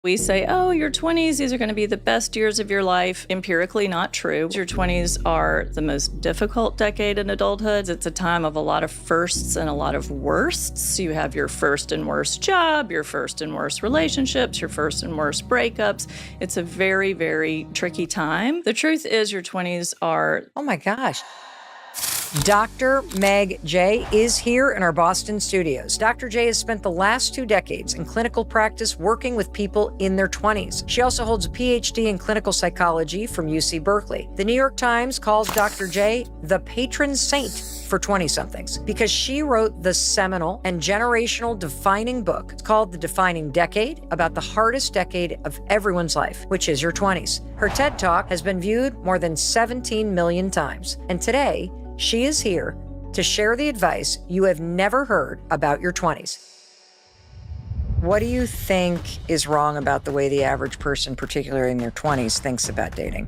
We say, oh, your 20s, these are going to be the best years of your life. Empirically, not true. Your 20s are the most difficult decade in adulthood. It's a time of a lot of firsts and a lot of worsts. You have your first and worst job, your first and worst relationships, your first and worst breakups. It's a very, very tricky time. The truth is your 20s are... Oh my gosh. Dr. Meg J is here in our Boston studios. Dr. J has spent the last 2 decades in clinical practice working with people in their 20s. She also holds a PhD in clinical psychology from UC Berkeley. The New York Times calls Dr. J the patron saint for 20-somethings because she wrote the seminal and generational defining book. It's called The Defining Decade, about the hardest decade of everyone's life, which is your 20s. Her TED Talk has been viewed more than 17 million times. And today, she is here to share the advice you have never heard about your 20s. What do you think is wrong about the way the average person, particularly in their 20s, thinks about dating?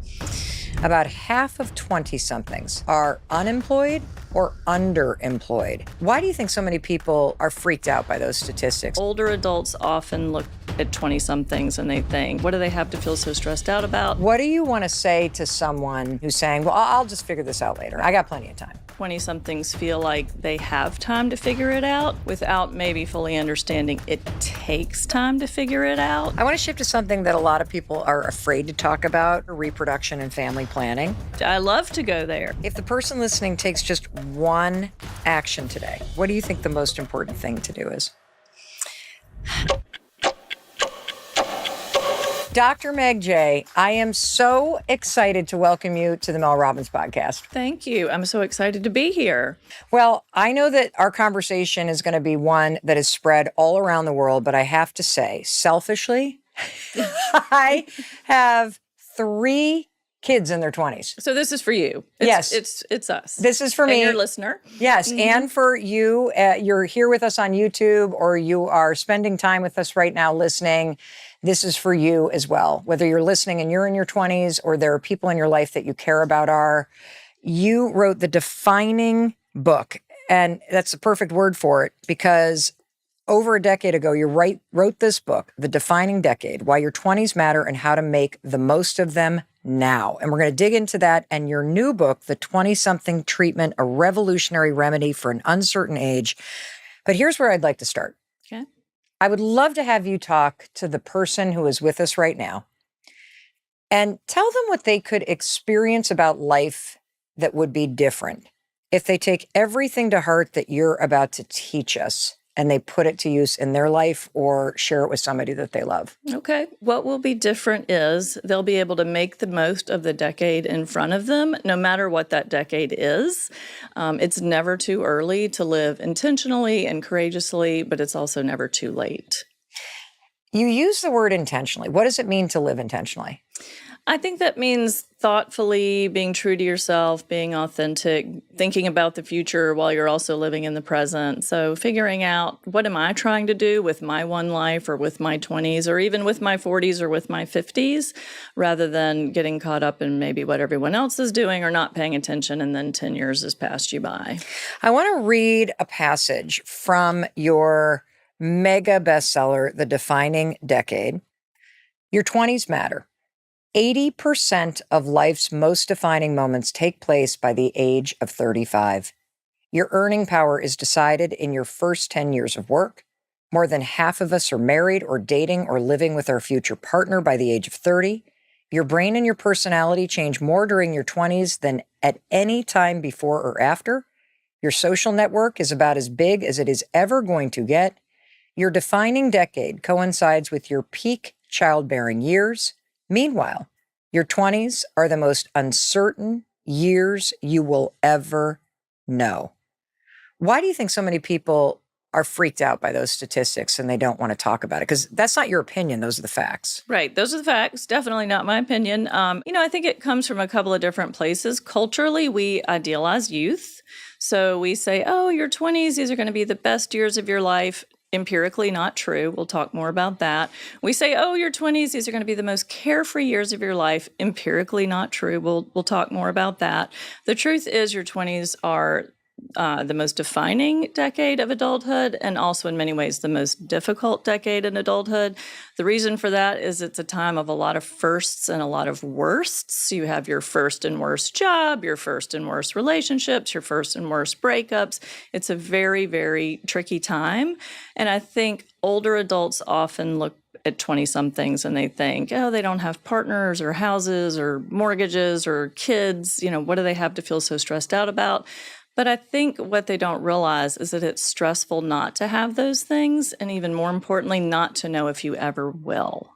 About half of 20-somethings are unemployed or underemployed. Why do you think so many people are freaked out by those statistics? Older adults often look at 20-somethings and they think, what do they have to feel so stressed out about? What do you want to say to someone who's saying, well, I'll just figure this out later. I got plenty of time. 20-somethings feel like they have time to figure it out without maybe fully understanding it takes time to figure it out. I want to shift to something that a lot of people are afraid to talk about, reproduction and family planning. I love to go there. If the person listening takes just one action today, what do you think the most important thing to do is? Dr. Meg J, I am so excited to welcome you to the Mel Robbins podcast. Thank you. I'm so excited to be here. Well, I know that our conversation is going to be one that is spread all around the world, but I have to say, selfishly, I have 3 kids in their 20s. So this is for you. Yes. It's us. This is for me. And your listener. Yes, and for you. You're here with us on YouTube or you are spending time with us right now listening. This is for you as well. Whether you're listening and you're in your 20s or there are people in your life that you care about you wrote the defining book. And that's the perfect word for it because over a decade ago, you wrote this book, The Defining Decade, Why Your 20s Matter and How to Make the Most of Them Now. And we're going to dig into that and your new book, The 20-Something Treatment, A Revolutionary Remedy for an Uncertain Age. But here's where I'd like to start. Okay. I would love to have you talk to the person who is with us right now and tell them what they could experience about life that would be different if they take everything to heart that you're about to teach us and they put it to use in their life or share it with somebody that they love. Okay. What will be different is they'll be able to make the most of the decade in front of them, no matter what that decade is. It's never too early to live intentionally and courageously, but it's also never too late. You use the word intentionally. What does it mean to live intentionally? I think that means thoughtfully being true to yourself, being authentic, thinking about the future while you're also living in the present. So figuring out what am I trying to do with my one life or with my 20s or even with my 40s or with my 50s, rather than getting caught up in maybe what everyone else is doing or not paying attention and then 10 years has passed you by. I want to read a passage from your mega bestseller, The Defining Decade. Your 20s matter. 80% of life's most defining moments take place by the age of 35. Your earning power is decided in your first 10 years of work. More than half of us are married or dating or living with our future partner by the age of 30. Your brain and your personality change more during your 20s than at any time before or after. Your social network is about as big as it is ever going to get. Your defining decade coincides with your peak childbearing years. Meanwhile, your 20s are the most uncertain years you will ever know. Why do you think so many people are freaked out by those statistics and they don't want to talk about it? Because that's not your opinion. Those are the facts. Right. Those are the facts. Definitely not my opinion. I think it comes from a couple of different places. Culturally, we idealize youth. So we say, oh, your 20s, these are going to be the best years of your life. Empirically not true. We'll talk more about that. We say, oh, your 20s, these are going to be the most carefree years of your life. Empirically not true. We'll talk more about that. The truth is your 20s are the most defining decade of adulthood, and also in many ways the most difficult decade in adulthood. The reason for that is it's a time of a lot of firsts and a lot of worsts. You have your first and worst job, your first and worst relationships, your first and worst breakups. It's a very, very tricky time. And I think older adults often look at 20-somethings and they think, oh, they don't have partners or houses or mortgages or kids. What do they have to feel so stressed out about? But I think what they don't realize is that it's stressful not to have those things, and even more importantly, not to know if you ever will.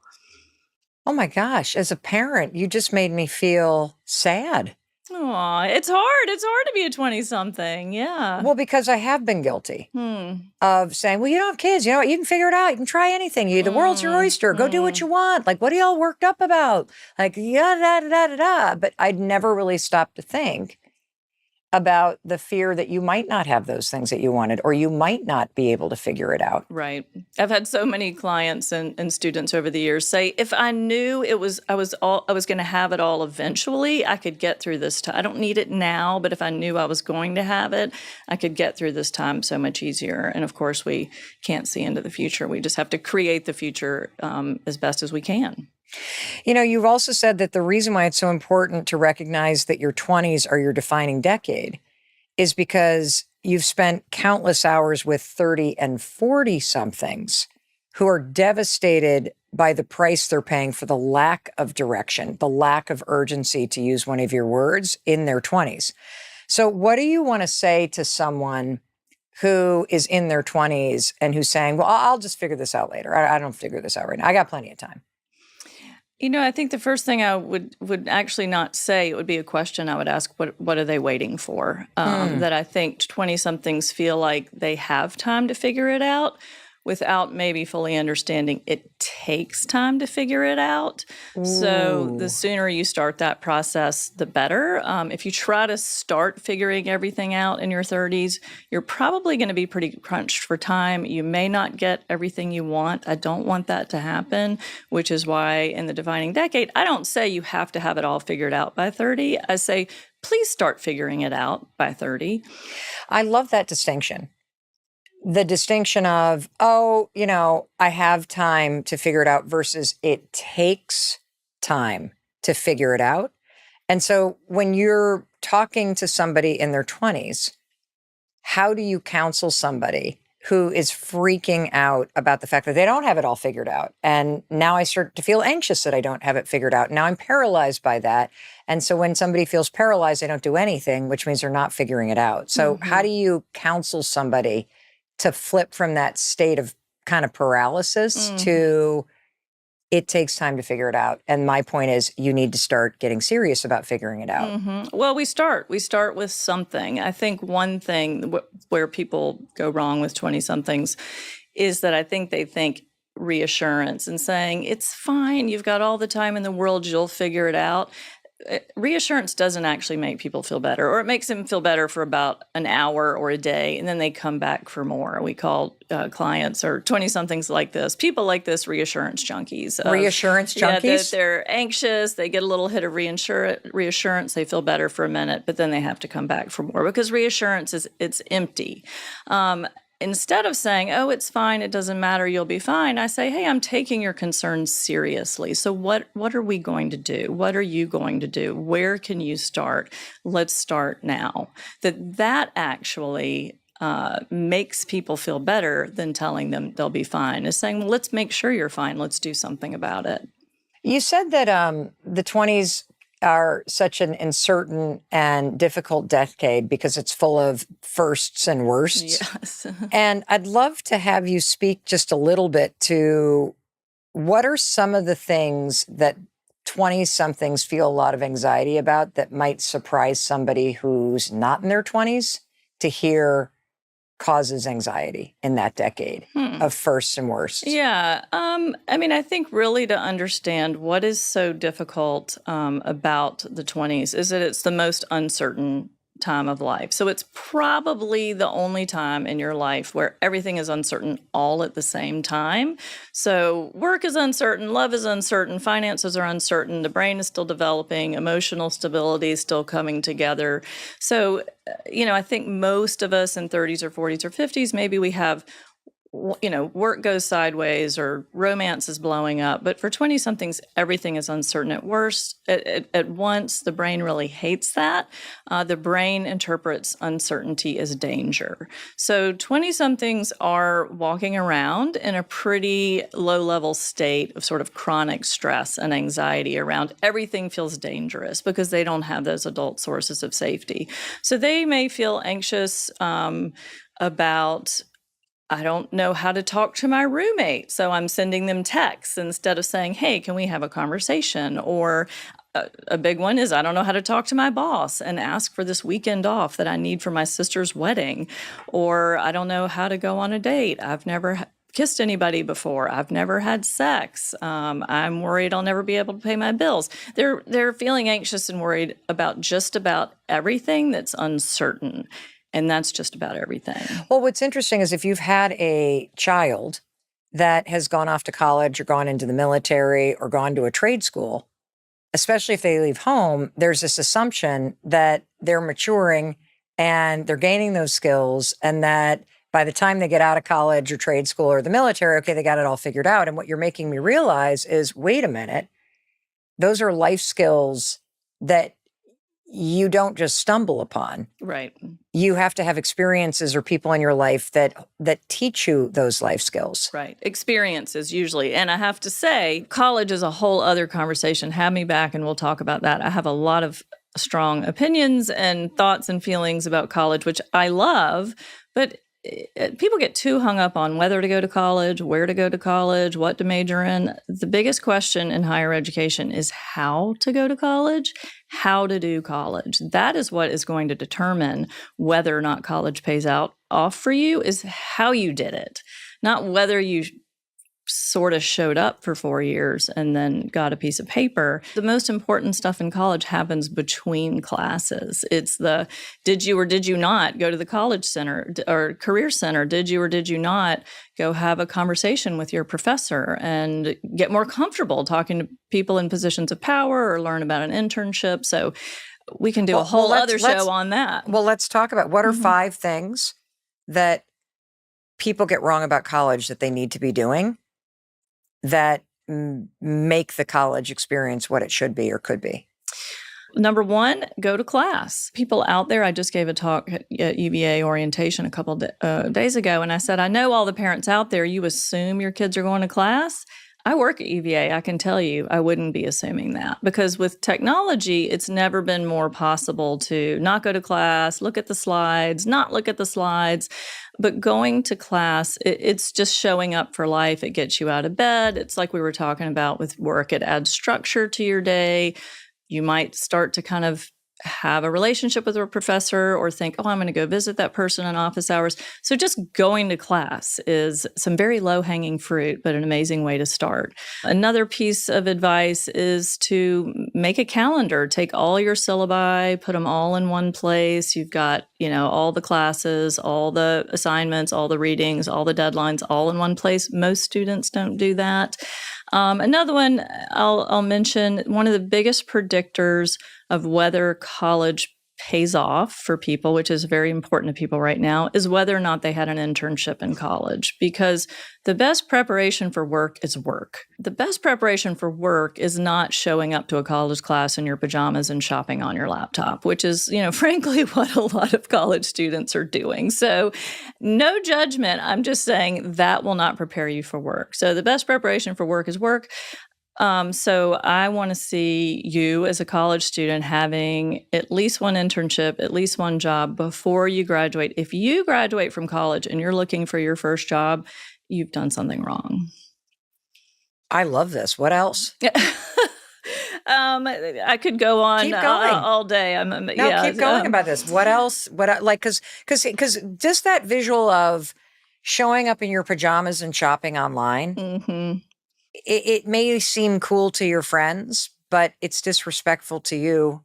Oh my gosh, as a parent, you just made me feel sad. Aw, it's hard. It's hard to be a 20-something. Yeah. Well, because I have been guilty Hmm. of saying, well, you don't have kids, you can figure it out. You can try anything. The world's your oyster. Go do what you want. Like, what are y'all worked up about? Like, yeah, da, da, da, da, da. But I'd never really stopped to think about the fear that you might not have those things that you wanted, or you might not be able to figure it out. Right. I've had so many clients and students over the years say, if I knew I was going to have it all eventually, I could get through this time. I don't need it now, but if I knew I was going to have it, I could get through this time so much easier. And of course, we can't see into the future. We just have to create the future as best as we can. You've also said that the reason why it's so important to recognize that your 20s are your defining decade is because you've spent countless hours with 30 and 40 somethings who are devastated by the price they're paying for the lack of direction, the lack of urgency, to use one of your words, in their 20s. So what do you want to say to someone who is in their 20s and who's saying, well, I'll just figure this out later. I don't figure this out right now. I got plenty of time. I think the first thing I would actually not say, it would be a question I would ask, what are they waiting for? That I think 20-somethings feel like they have time to figure it out without maybe fully understanding it takes time to figure it out. So the sooner you start that process, the better. If you try to start figuring everything out in your 30s, you're probably going to be pretty crunched for time. You may not get everything you want. I don't want that to happen, which is why in the defining decade, I don't say you have to have it all figured out by 30. I say, please start figuring it out by 30. I love that distinction. The distinction of, I have time to figure it out versus it takes time to figure it out. And so when you're talking to somebody in their 20s, how do you counsel somebody who is freaking out about the fact that they don't have it all figured out? And now I start to feel anxious that I don't have it figured out. Now I'm paralyzed by that. And so when somebody feels paralyzed, they don't do anything, which means they're not figuring it out. So how do you counsel somebody to flip from that state of kind of paralysis to it takes time to figure it out? And my point is, you need to start getting serious about figuring it out. Well, we start with something. I think one thing where people go wrong with 20-somethings is that I think they think reassurance and saying, it's fine, you've got all the time in the world, you'll figure it out. Reassurance doesn't actually make people feel better, or it makes them feel better for about an hour or a day, and then they come back for more. We call clients or 20-somethings like this, people like this, reassurance junkies. Reassurance junkies? Yeah, they're anxious. They get a little hit of reassurance. They feel better for a minute, but then they have to come back for more because reassurance it's empty. Instead of saying, oh, it's fine, it doesn't matter, you'll be fine, I say, hey, I'm taking your concerns seriously. So what are we going to do? What are you going to do? Where can you start? Let's start now. That actually makes people feel better than telling them they'll be fine. Is saying, well, let's make sure you're fine. Let's do something about it. You said that the 20s are such an uncertain and difficult decade because it's full of firsts and worsts. Yes. And I'd love to have you speak just a little bit to what are some of the things that 20-somethings feel a lot of anxiety about that might surprise somebody who's not in their 20s to hear causes anxiety in that decade of firsts and worsts? Yeah. I think really to understand what is so difficult about the 20s is that it's the most uncertain time of life. So it's probably the only time in your life where everything is uncertain all at the same time. So work is uncertain, love is uncertain, finances are uncertain, the brain is still developing, emotional stability is still coming together. So, I think most of us in 30s or 40s or 50s, maybe we have work goes sideways or romance is blowing up. But for 20 somethings, everything is uncertain at worst. At once, the brain really hates that. The brain interprets uncertainty as danger. So 20 somethings are walking around in a pretty low level state of sort of chronic stress and anxiety around everything feels dangerous because they don't have those adult sources of safety. So they may feel anxious about, I don't know how to talk to my roommate, so I'm sending them texts instead of saying, hey, can we have a conversation? Or a big one is, I don't know how to talk to my boss and ask for this weekend off that I need for my sister's wedding. Or I don't know how to go on a date. I've never kissed anybody before. I've never had sex. I'm worried I'll never be able to pay my bills. They're feeling anxious and worried about just about everything that's uncertain. And that's just about everything. Well, what's interesting is if you've had a child that has gone off to college or gone into the military or gone to a trade school, especially if they leave home, there's this assumption that they're maturing and they're gaining those skills, and that by the time they get out of college or trade school or the military, okay, they got it all figured out. And what you're making me realize is, wait a minute, those are life skills that you don't just stumble upon. Right. You have to have experiences or people in your life that teach you those life skills. Right. Experiences usually. And I have to say, college is a whole other conversation. Have me back and we'll talk about that. I have a lot of strong opinions and thoughts and feelings about college, which I love, but people get too hung up on whether to go to college, where to go to college, what to major in. The biggest question in higher education is how to go to college, how to do college. That is what is going to determine whether or not college pays off for you, is how you did it, not whether you sort of showed up for 4 years and then got a piece of paper. The most important stuff in college happens between classes. It's the did you or did you not go to the college center or career center? Did you or did you not go have a conversation with your professor and get more comfortable talking to people in positions of power or learn about an internship? So we can do a whole other show on that. Well, let's talk about what are 5 things that people get wrong about college that they need to be doing that make the college experience what it should be or could be. Number 1, go to class. People out there, I just gave a talk at UVA orientation a couple days ago, and I said, I know all the parents out there, you assume your kids are going to class. I work at UVA. I can tell you I wouldn't be assuming that, because with technology, it's never been more possible to not go to class, look at the slides, not look at the slides. But going to class, it's just showing up for life. It gets you out of bed. It's like we were talking about with work. It adds structure to your day. You might start to kind of have a relationship with a professor or think, oh, I'm going to go visit that person in office hours. So just going to class is some very low-hanging fruit, but an amazing way to start. Another piece of advice is to make a calendar. Take all your syllabi, put them all in one place. You've got, all the classes, all the assignments, all the readings, all the deadlines, all in one place. Most students don't do that. Another one I'll mention, one of the biggest predictors of whether college pays off for people, which is very important to people right now, is whether or not they had an internship in college. Because the best preparation for work is work. The best preparation for work is not showing up to a college class in your pajamas and shopping on your laptop, which is, frankly, what a lot of college students are doing. So no judgment. I'm just saying that will not prepare you for work. So the best preparation for work is work. So I want to see you as a college student having at least one internship, at least one job before you graduate. If you graduate from college and you're looking for your first job, you've done something wrong. I love this. What else? I could go on all day. Keep going about this. What else? Because just that visual of showing up in your pajamas and shopping online. Mm-hmm. It may seem cool to your friends, but it's disrespectful to you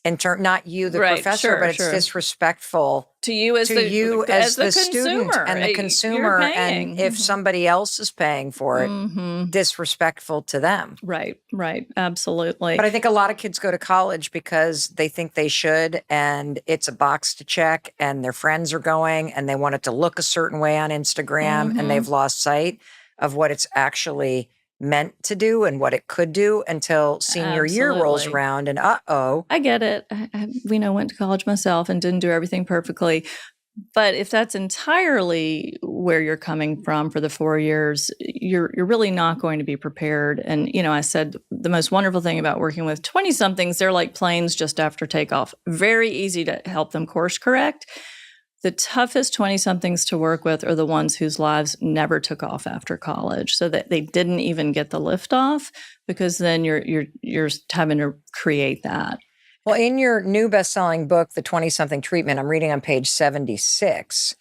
not you, the Right. professor, Sure. but it's Sure. disrespectful To you as to you as the student consumer. and the You're consumer. And paying. if somebody else is paying for it, disrespectful to them. Right. Right. Absolutely. But I think a lot of kids go to college because they think they should, and it's a box to check, and their friends are going, and they want it to look a certain way on Instagram, and they've lost sight of what it's actually meant to do and what it could do until senior year rolls Absolutely. around, and I get it. Went to college myself and didn't do everything perfectly. But if that's entirely where you're coming from for the 4 years, you're really not going to be prepared. And, I said the most wonderful thing about working with 20-somethings, they're like planes just after takeoff. Very easy to help them course correct. The toughest 20-somethings to work with are the ones whose lives never took off after college, so that they didn't even get the lift off, because then you're having to create that. Well, in your new best-selling book, The 20-Something Treatment, I'm reading on page 76,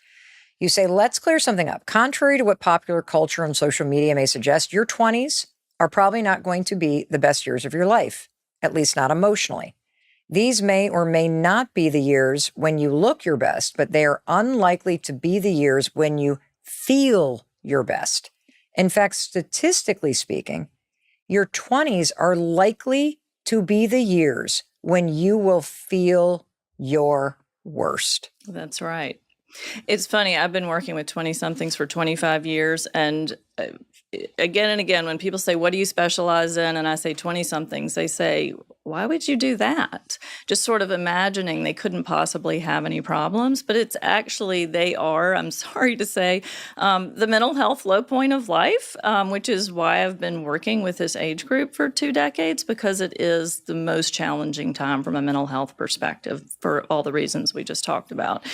you say, let's clear something up. Contrary to what popular culture and social media may suggest, your 20s are probably not going to be the best years of your life, at least not emotionally. These may or may not be the years when you look your best, but they are unlikely to be the years when you feel your best. In fact, statistically speaking, your 20s are likely to be the years when you will feel your worst. That's right. It's funny. I've been working with 20-somethings for 25 years, and again and again, when people say, what do you specialize in? And I say 20-somethings, they say, why would you do that? Just sort of imagining they couldn't possibly have any problems. But it's actually, they are, I'm sorry to say, the mental health low point of life, which is why I've been working with this age group for 2 decades, because it is the most challenging time from a mental health perspective for all the reasons we just talked about.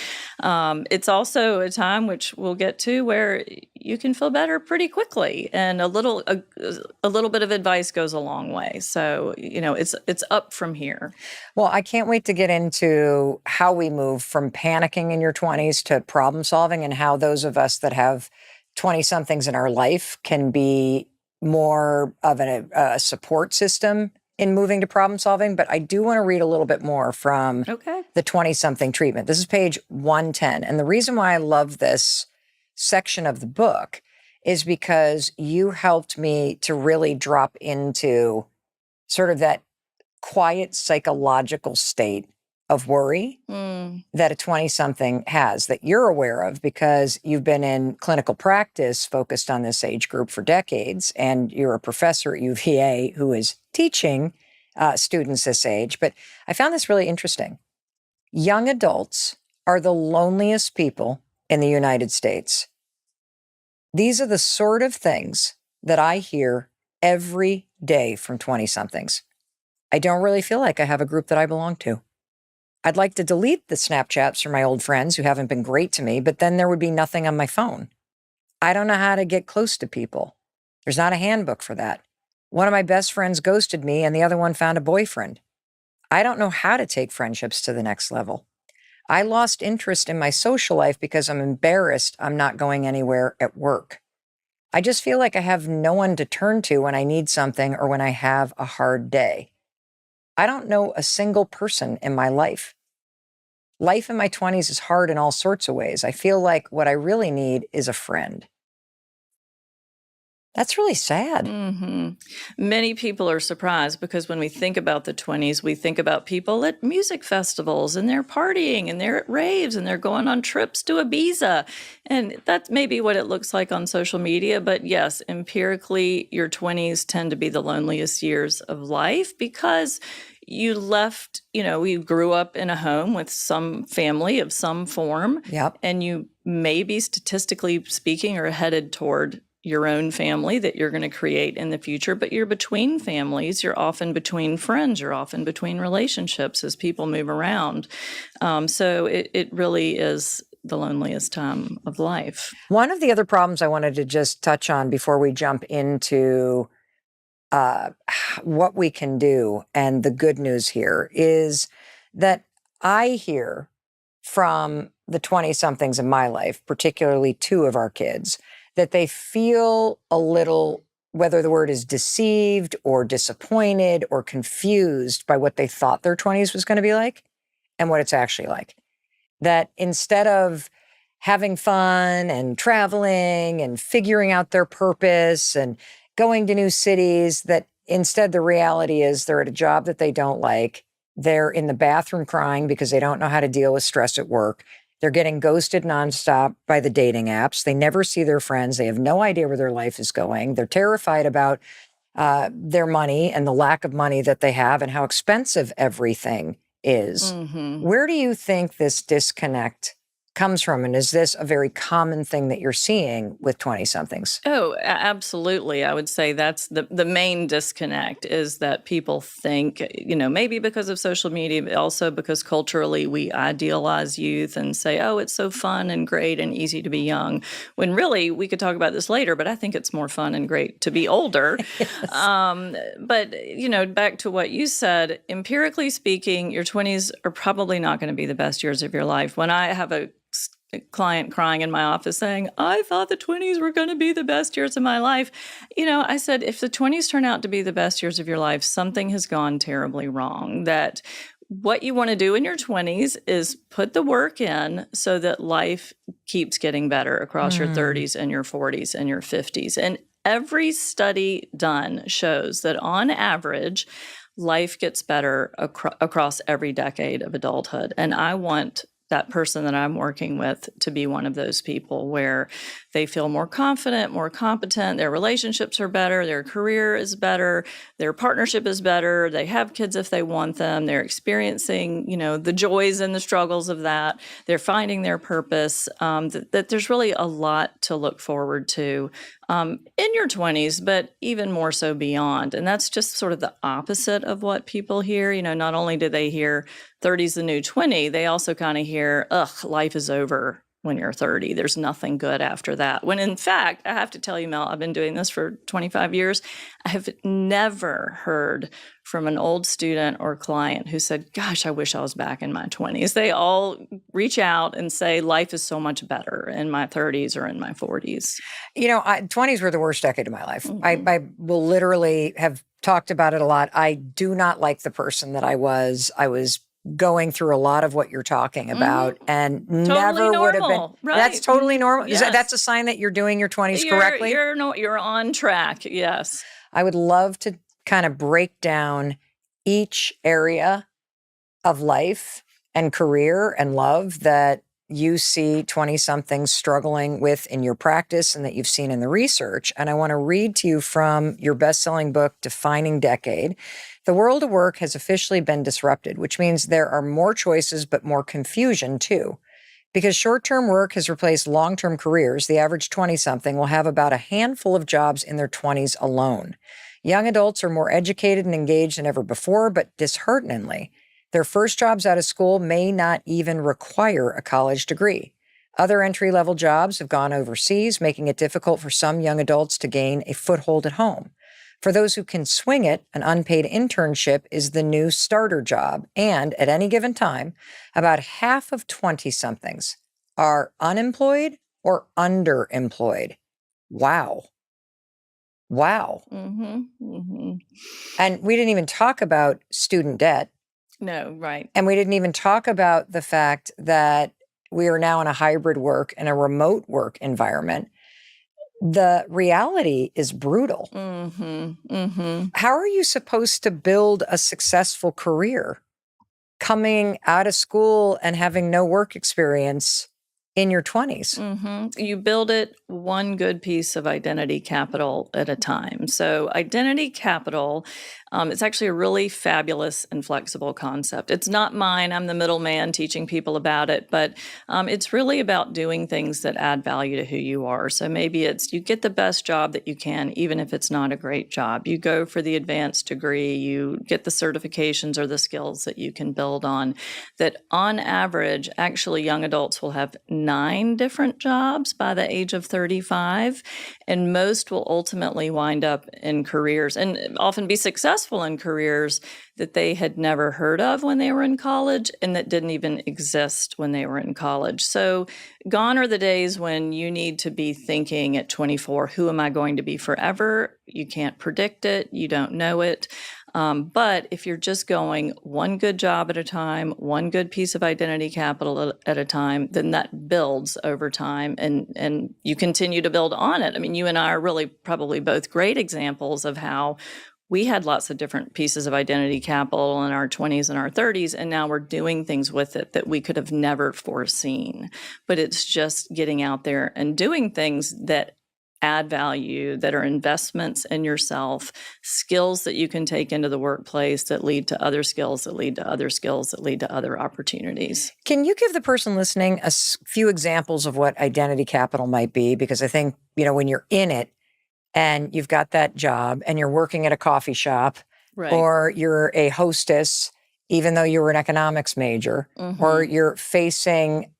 It's also a time, which we'll get to, where you can feel better pretty quickly, and a little bit of advice goes a long way. So, it's up from here. Well, I can't wait to get into how we move from panicking in your 20s to problem solving, and how those of us that have 20-somethings in our life can be more of a support system in moving to problem solving. But I do want to read a little bit more from the 20-something treatment. This is page 110. And the reason why I love this section of the book is because you helped me to really drop into sort of that quiet psychological state of worry that a 20-something has, that you're aware of because you've been in clinical practice focused on this age group for decades, and you're a professor at UVA who is teaching students this age. But I found this really interesting. Young adults are the loneliest people in the United States. These are the sort of things that I hear every day from 20-somethings. I don't really feel like I have a group that I belong to. I'd like to delete the Snapchats from my old friends who haven't been great to me, but then there would be nothing on my phone. I don't know how to get close to people. There's not a handbook for that. One of my best friends ghosted me, and the other one found a boyfriend. I don't know how to take friendships to the next level. I lost interest in my social life because I'm embarrassed I'm not going anywhere at work. I just feel like I have no one to turn to when I need something or when I have a hard day. I don't know a single person in my life. Life in my 20s is hard in all sorts of ways. I feel like what I really need is a friend. That's really sad. Many people are surprised, because when we think about the 20s, we think about people at music festivals, and they're partying, and they're at raves, and they're going on trips to Ibiza. And that's maybe what it looks like on social media. But yes, empirically, your 20s tend to be the loneliest years of life, because you left, we grew up in a home with some family of some form. Yep. And you maybe, statistically speaking, are headed toward your own family that you're going to create in the future, but you're between families. You're often between friends. You're often between relationships as people move around. So it really is the loneliest time of life. One of the other problems I wanted to just touch on before we jump into what we can do, and the good news here, is that I hear from the 20-somethings in my life, particularly 2 of our kids, that they feel a little whether the word is deceived or disappointed or confused by what they thought their 20s was going to be like and what it's actually like. That instead of having fun and traveling and figuring out their purpose and going to new cities, that instead the reality is they're at a job that they don't like. They're in the bathroom crying because they don't know how to deal with stress at work. They're getting ghosted nonstop by the dating apps. They never see their friends. They have no idea where their life is going. They're terrified about their money and the lack of money that they have and how expensive everything is. Where do you think this disconnect comes from? And is this a very common thing that you're seeing with 20-somethings? Oh, absolutely. I would say that's the main disconnect is that people think, maybe because of social media, but also because culturally we idealize youth and say, oh, it's so fun and great and easy to be young. When really, we could talk about this later, but I think it's more fun and great to be older. But, back to what you said, empirically speaking, your 20s are probably not going to be the best years of your life. When I have a client crying in my office saying, I thought the 20s were going to be the best years of my life. I said, if the 20s turn out to be the best years of your life, something has gone terribly wrong. That what you want to do in your 20s is put the work in so that life keeps getting better across your 30s and your 40s and your 50s. And every study done shows that on average, life gets better across every decade of adulthood. And I want that person that I'm working with to be one of those people where they feel more confident, more competent, their relationships are better, their career is better, their partnership is better, they have kids if they want them, they're experiencing, the joys and the struggles of that, they're finding their purpose, that there's really a lot to look forward to in your 20s, but even more so beyond. And that's just sort of the opposite of what people hear. Not only do they hear 30's the new 20, they also kind of hear, ugh, life is over when you're 30. There's nothing good after that. When in fact, I have to tell you, Mel, I've been doing this for 25 years. I have never heard from an old student or client who said, gosh, I wish I was back in my 20s. They all reach out and say, life is so much better in my 30s or in my 40s. 20s were the worst decade of my life. I will literally have talked about it a lot. I do not like the person that I was. I was going through a lot of what you're talking about and totally never normal, would have been. Right. That's totally normal. Yes. That's a sign that you're doing your 20s correctly? You're on track. Yes. I would love to kind of break down each area of life and career and love that you see 20-somethings struggling with in your practice and that you've seen in the research. And I want to read to you from your best-selling book, Defining Decade. The world of work has officially been disrupted, which means there are more choices, but more confusion too. Because short-term work has replaced long-term careers, the average 20-something will have about a handful of jobs in their 20s alone. Young adults are more educated and engaged than ever before, but dishearteningly, their first jobs out of school may not even require a college degree. Other entry-level jobs have gone overseas, making it difficult for some young adults to gain a foothold at home. For those who can swing it, an unpaid internship is the new starter job. And at any given time, about half of 20-somethings are unemployed or underemployed. Wow. And we didn't even talk about student debt. No, right. And we didn't even talk about the fact that we are now in a hybrid work and a remote work environment. The reality is brutal. How are you supposed to build a successful career coming out of school and having no work experience in your 20s? You build it one good piece of identity capital at a time. So identity capital, it's actually a really fabulous and flexible concept. It's not mine. I'm the middleman teaching people about it, but it's really about doing things that add value to who you are. So maybe it's you get the best job that you can, even if it's not a great job. You go for the advanced degree, you get the certifications or the skills that you can build on, that on average, actually young adults will have 9 different jobs by the age of 35, and most will ultimately wind up in careers and often be successful in careers that they had never heard of when they were in college and that didn't even exist when they were in college. So gone are the days when you need to be thinking at 24, who am I going to be forever? You can't predict it. You don't know it. But if you're just going one good job at a time, one good piece of identity capital at a time, then that builds over time and you continue to build on it. I mean, you and I are really probably both great examples of how we had lots of different pieces of identity capital in our 20s and our 30s, and now we're doing things with it that we could have never foreseen. But it's just getting out there and doing things that add value, that are investments in yourself, skills that you can take into the workplace that lead to other skills, that lead to other skills, that lead to other opportunities. Can you give the person listening a few examples of what identity capital might be? Because I think, when you're in it and you've got that job and you're working at a coffee shop, Right. or you're a hostess, even though you were an economics major, or you're facing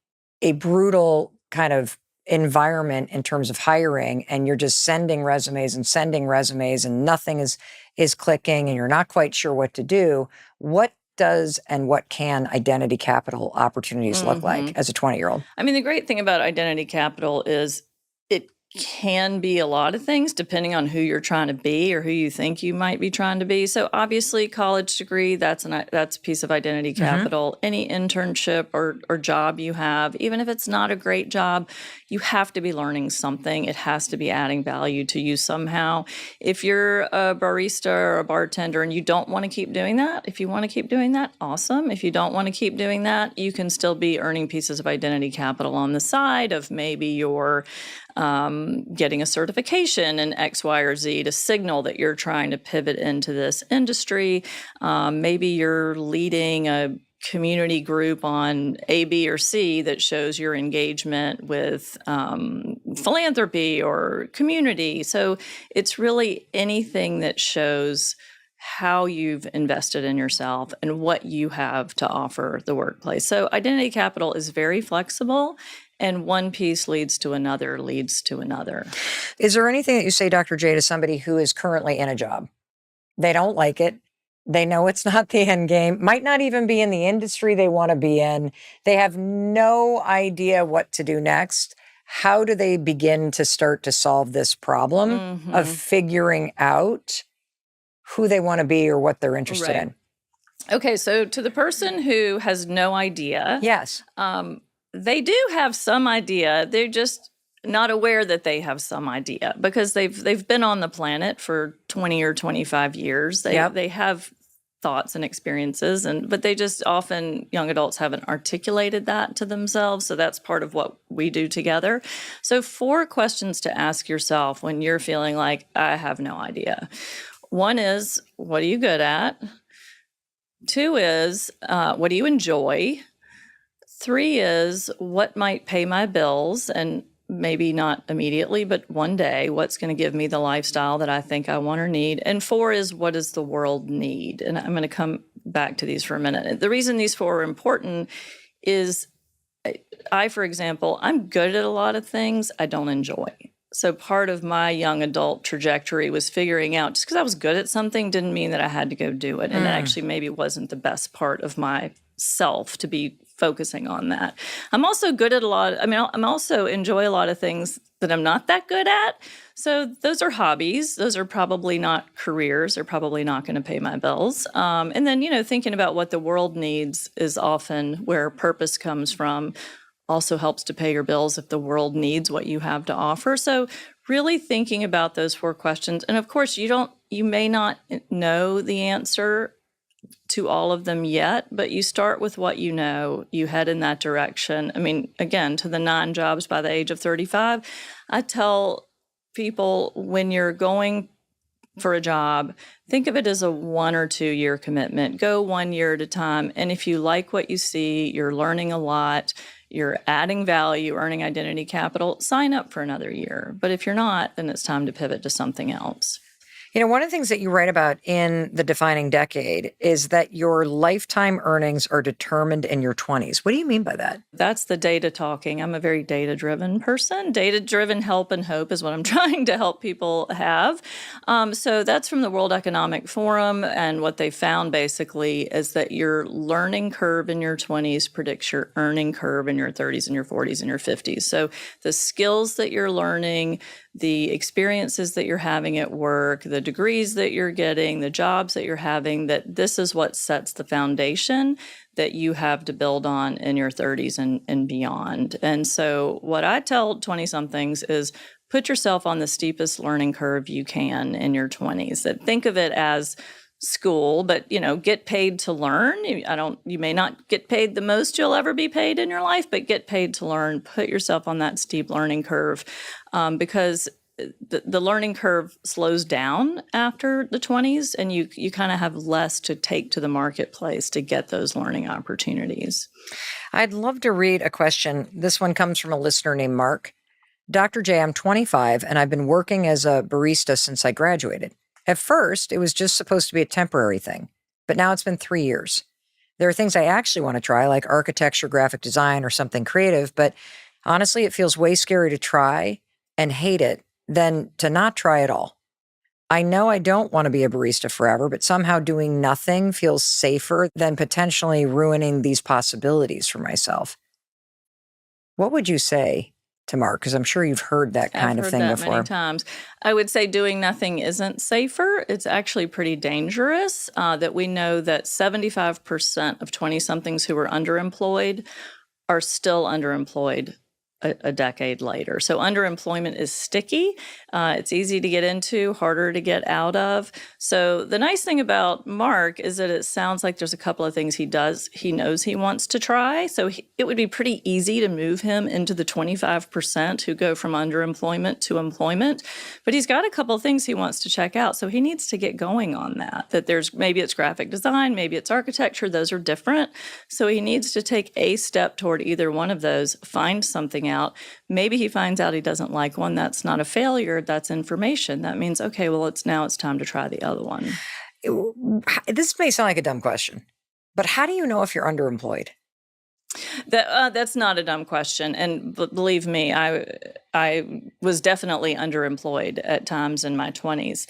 a brutal kind of environment in terms of hiring, and you're just sending resumes and nothing is clicking and you're not quite sure what to do. What does and what can identity capital opportunities look like as a 20-year-old? I mean, the great thing about identity capital is it can be a lot of things depending on who you're trying to be or who you think you might be trying to be. So obviously college degree, that's a piece of identity capital. Any internship or job you have, even if it's not a great job, you have to be learning something. It has to be adding value to you somehow. If you're a barista or a bartender and you don't want to keep doing that, if you want to keep doing that, awesome. If you don't want to keep doing that, you can still be earning pieces of identity capital on the side of maybe you're getting a certification in X, Y, or Z to signal that you're trying to pivot into this industry. Maybe you're leading a community group on A, B, or C that shows your engagement with philanthropy or community. So it's really anything that shows how you've invested in yourself and what you have to offer the workplace. So identity capital is very flexible, and one piece leads to another, leads to another. Is there anything that you say, Dr. J, to somebody who is currently in a job? They don't like it. They know it's not the end game, might not even be in the industry they want to be in. They have no idea what to do next. How do they begin to start to solve this problem of figuring out who they want to be or what they're interested in? Okay, so to the person who has no idea, yes, they do have some idea. They're just not aware that they have some idea because they've been on the planet for 20 or 25 years. They have thoughts and experiences, but they just often, young adults haven't articulated that to themselves. So that's part of what we do together. So 4 questions to ask yourself when you're feeling like, I have no idea. 1 is, what are you good at? 2 is, what do you enjoy? 3 is, what might pay my bills? And maybe not immediately, but one day, what's going to give me the lifestyle that I think I want or need? And 4 is, what does the world need? And I'm going to come back to these for a minute. The reason these 4 are important is for example, I'm good at a lot of things I don't enjoy. So part of my young adult trajectory was figuring out, just because I was good at something didn't mean that I had to go do it. And it actually maybe wasn't the best part of myself to be focusing on that. I'm also good at I'm also enjoy a lot of things that I'm not that good at. So those are hobbies. Those are probably not careers. They're probably not going to pay my bills. And then, thinking about what the world needs is often where purpose comes from. Also helps to pay your bills if the world needs what you have to offer. So really thinking about those 4 questions. And of course, you may not know the answer to all of them yet, but you start with what you know, you head in that direction. I mean, again, to the 9 jobs by the age of 35, I tell people when you're going for a job, think of it as a 1 or 2 year commitment. Go 1 year at a time. And if you like what you see, you're learning a lot, you're adding value, earning identity capital, sign up for another year. But if you're not, then it's time to pivot to something else. One of the things that you write about in The Defining Decade is that your lifetime earnings are determined in your 20s. What do you mean by that? That's the data talking. I'm a very data-driven person. Data-driven help and hope is what I'm trying to help people have. So that's from the World Economic Forum, and what they found basically is that your learning curve in your 20s predicts your earning curve in your 30s and your 40s and your 50s. So the skills that you're learning, the experiences that you're having at work, the degrees that you're getting, the jobs that you're having, that this is what sets the foundation that you have to build on in your 30s and beyond. And so what I tell 20-somethings is put yourself on the steepest learning curve you can in your 20s. That think of it as school, but get paid to learn. You may not get paid the most you'll ever be paid in your life, but get paid to learn. Put yourself on that steep learning curve, because the learning curve slows down after the 20s, and you kind of have less to take to the marketplace to get those learning opportunities. I'd love to read a question. This one comes from a listener named Mark. Dr. J, I'm 25 and I've been working as a barista since I graduated. At first, it was just supposed to be a temporary thing, but now it's been 3 years. There are things I actually want to try, like architecture, graphic design, or something creative, but honestly, it feels way scary to try and hate it than to not try at all. I know I don't want to be a barista forever, but somehow doing nothing feels safer than potentially ruining these possibilities for myself. What would you say to Mark? Because I'm sure you've heard that kind of thing before. I've heard that many times. I would say doing nothing isn't safer. It's actually pretty dangerous. That we know that 75% of 20-somethings who are underemployed are still underemployed a decade later. So underemployment is sticky. It's easy to get into, harder to get out of. So the nice thing about Mark is that it sounds like there's a couple of things he knows he wants to try. So it would be pretty easy to move him into the 25% who go from underemployment to employment. But he's got a couple of things he wants to check out. So he needs to get going on that. Maybe it's graphic design, maybe it's architecture. Those are different. So he needs to take a step toward either one of those, find something out. Maybe he finds out he doesn't like one. That's not a failure. That's information. That means, okay, well, it's time to try the other one. This may sound like a dumb question, but how do you know if you're underemployed? That's not a dumb question. And believe me, I was definitely underemployed at times in my 20s.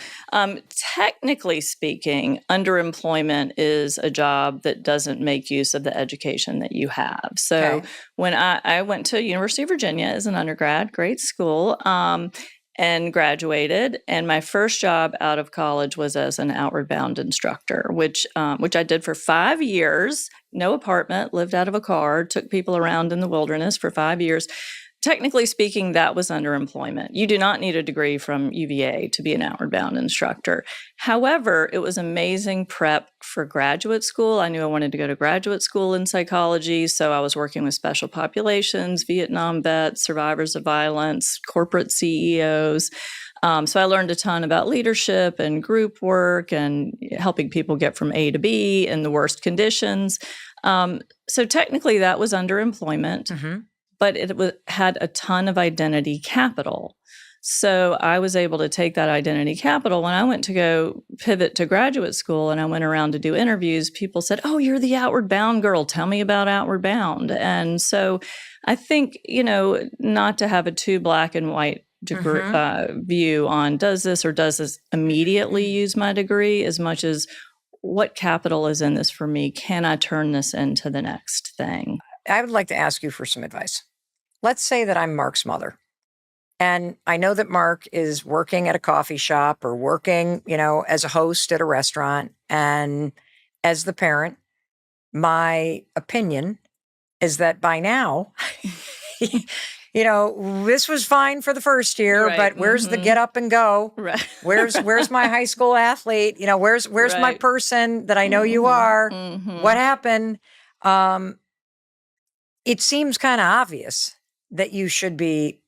Technically speaking, underemployment is a job that doesn't make use of the education that you have. So when I went to University of Virginia as an undergrad, great school, and graduated. And my first job out of college was as an outward bound instructor, which I did for 5 years. No apartment, lived out of a car, took people around in the wilderness for 5 years. Technically speaking, that was underemployment. You do not need a degree from UVA to be an outward bound instructor. However, it was amazing prep for graduate school. I knew I wanted to go to graduate school in psychology, so I was working with special populations, Vietnam vets, survivors of violence, corporate CEOs. So I learned a ton about leadership and group work and helping people get from A to B in the worst conditions. So technically that was underemployment. Mm-hmm. But it had a ton of identity capital. So I was able to take that identity capital. When I went to go pivot to graduate school and I went around to do interviews, people said, "Oh, you're the Outward Bound girl. Tell me about Outward Bound." And so I think, not to have a too black and white view on does this immediately use my degree, as much as what capital is in this for me? Can I turn this into the next thing? I would like to ask you for some advice. Let's say that I'm Mark's mother, and I know that Mark is working at a coffee shop or working, as a host at a restaurant. And as the parent, my opinion is that by now, this was fine for the first year, right, but where's the get up and go? Right. Where's my high school athlete? Where's right, my person that I know you are? Mm-hmm. What happened? It seems kind of obvious that you should be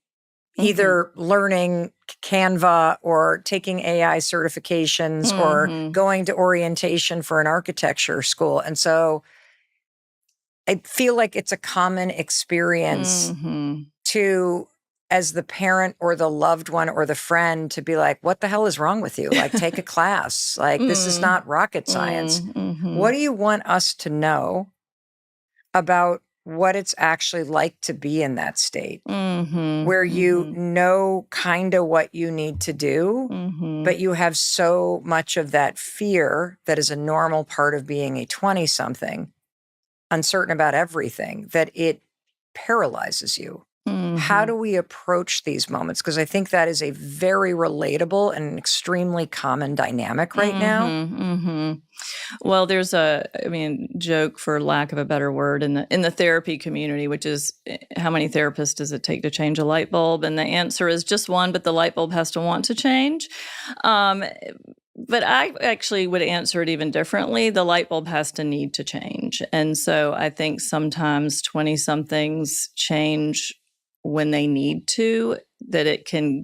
either learning Canva or taking AI certifications or going to orientation for an architecture school. And so I feel like it's a common experience to as the parent or the loved one or the friend to be like, what the hell is wrong with you? Like, take a class. Like, this is not rocket science. What do you want us to know about what it's actually like to be in that state where you know kind of what you need to do, but you have so much of that fear that is a normal part of being a 20-something, uncertain about everything, that it paralyzes you. How do we approach these moments? Because I think that is a very relatable and extremely common dynamic right now. Well, there's joke, for lack of a better word, in the therapy community, which is, how many therapists does it take to change a light bulb? And the answer is just one, but the light bulb has to want to change. But I actually would answer it even differently. The light bulb has to need to change. And so I think sometimes 20-somethings change when they need to, that it can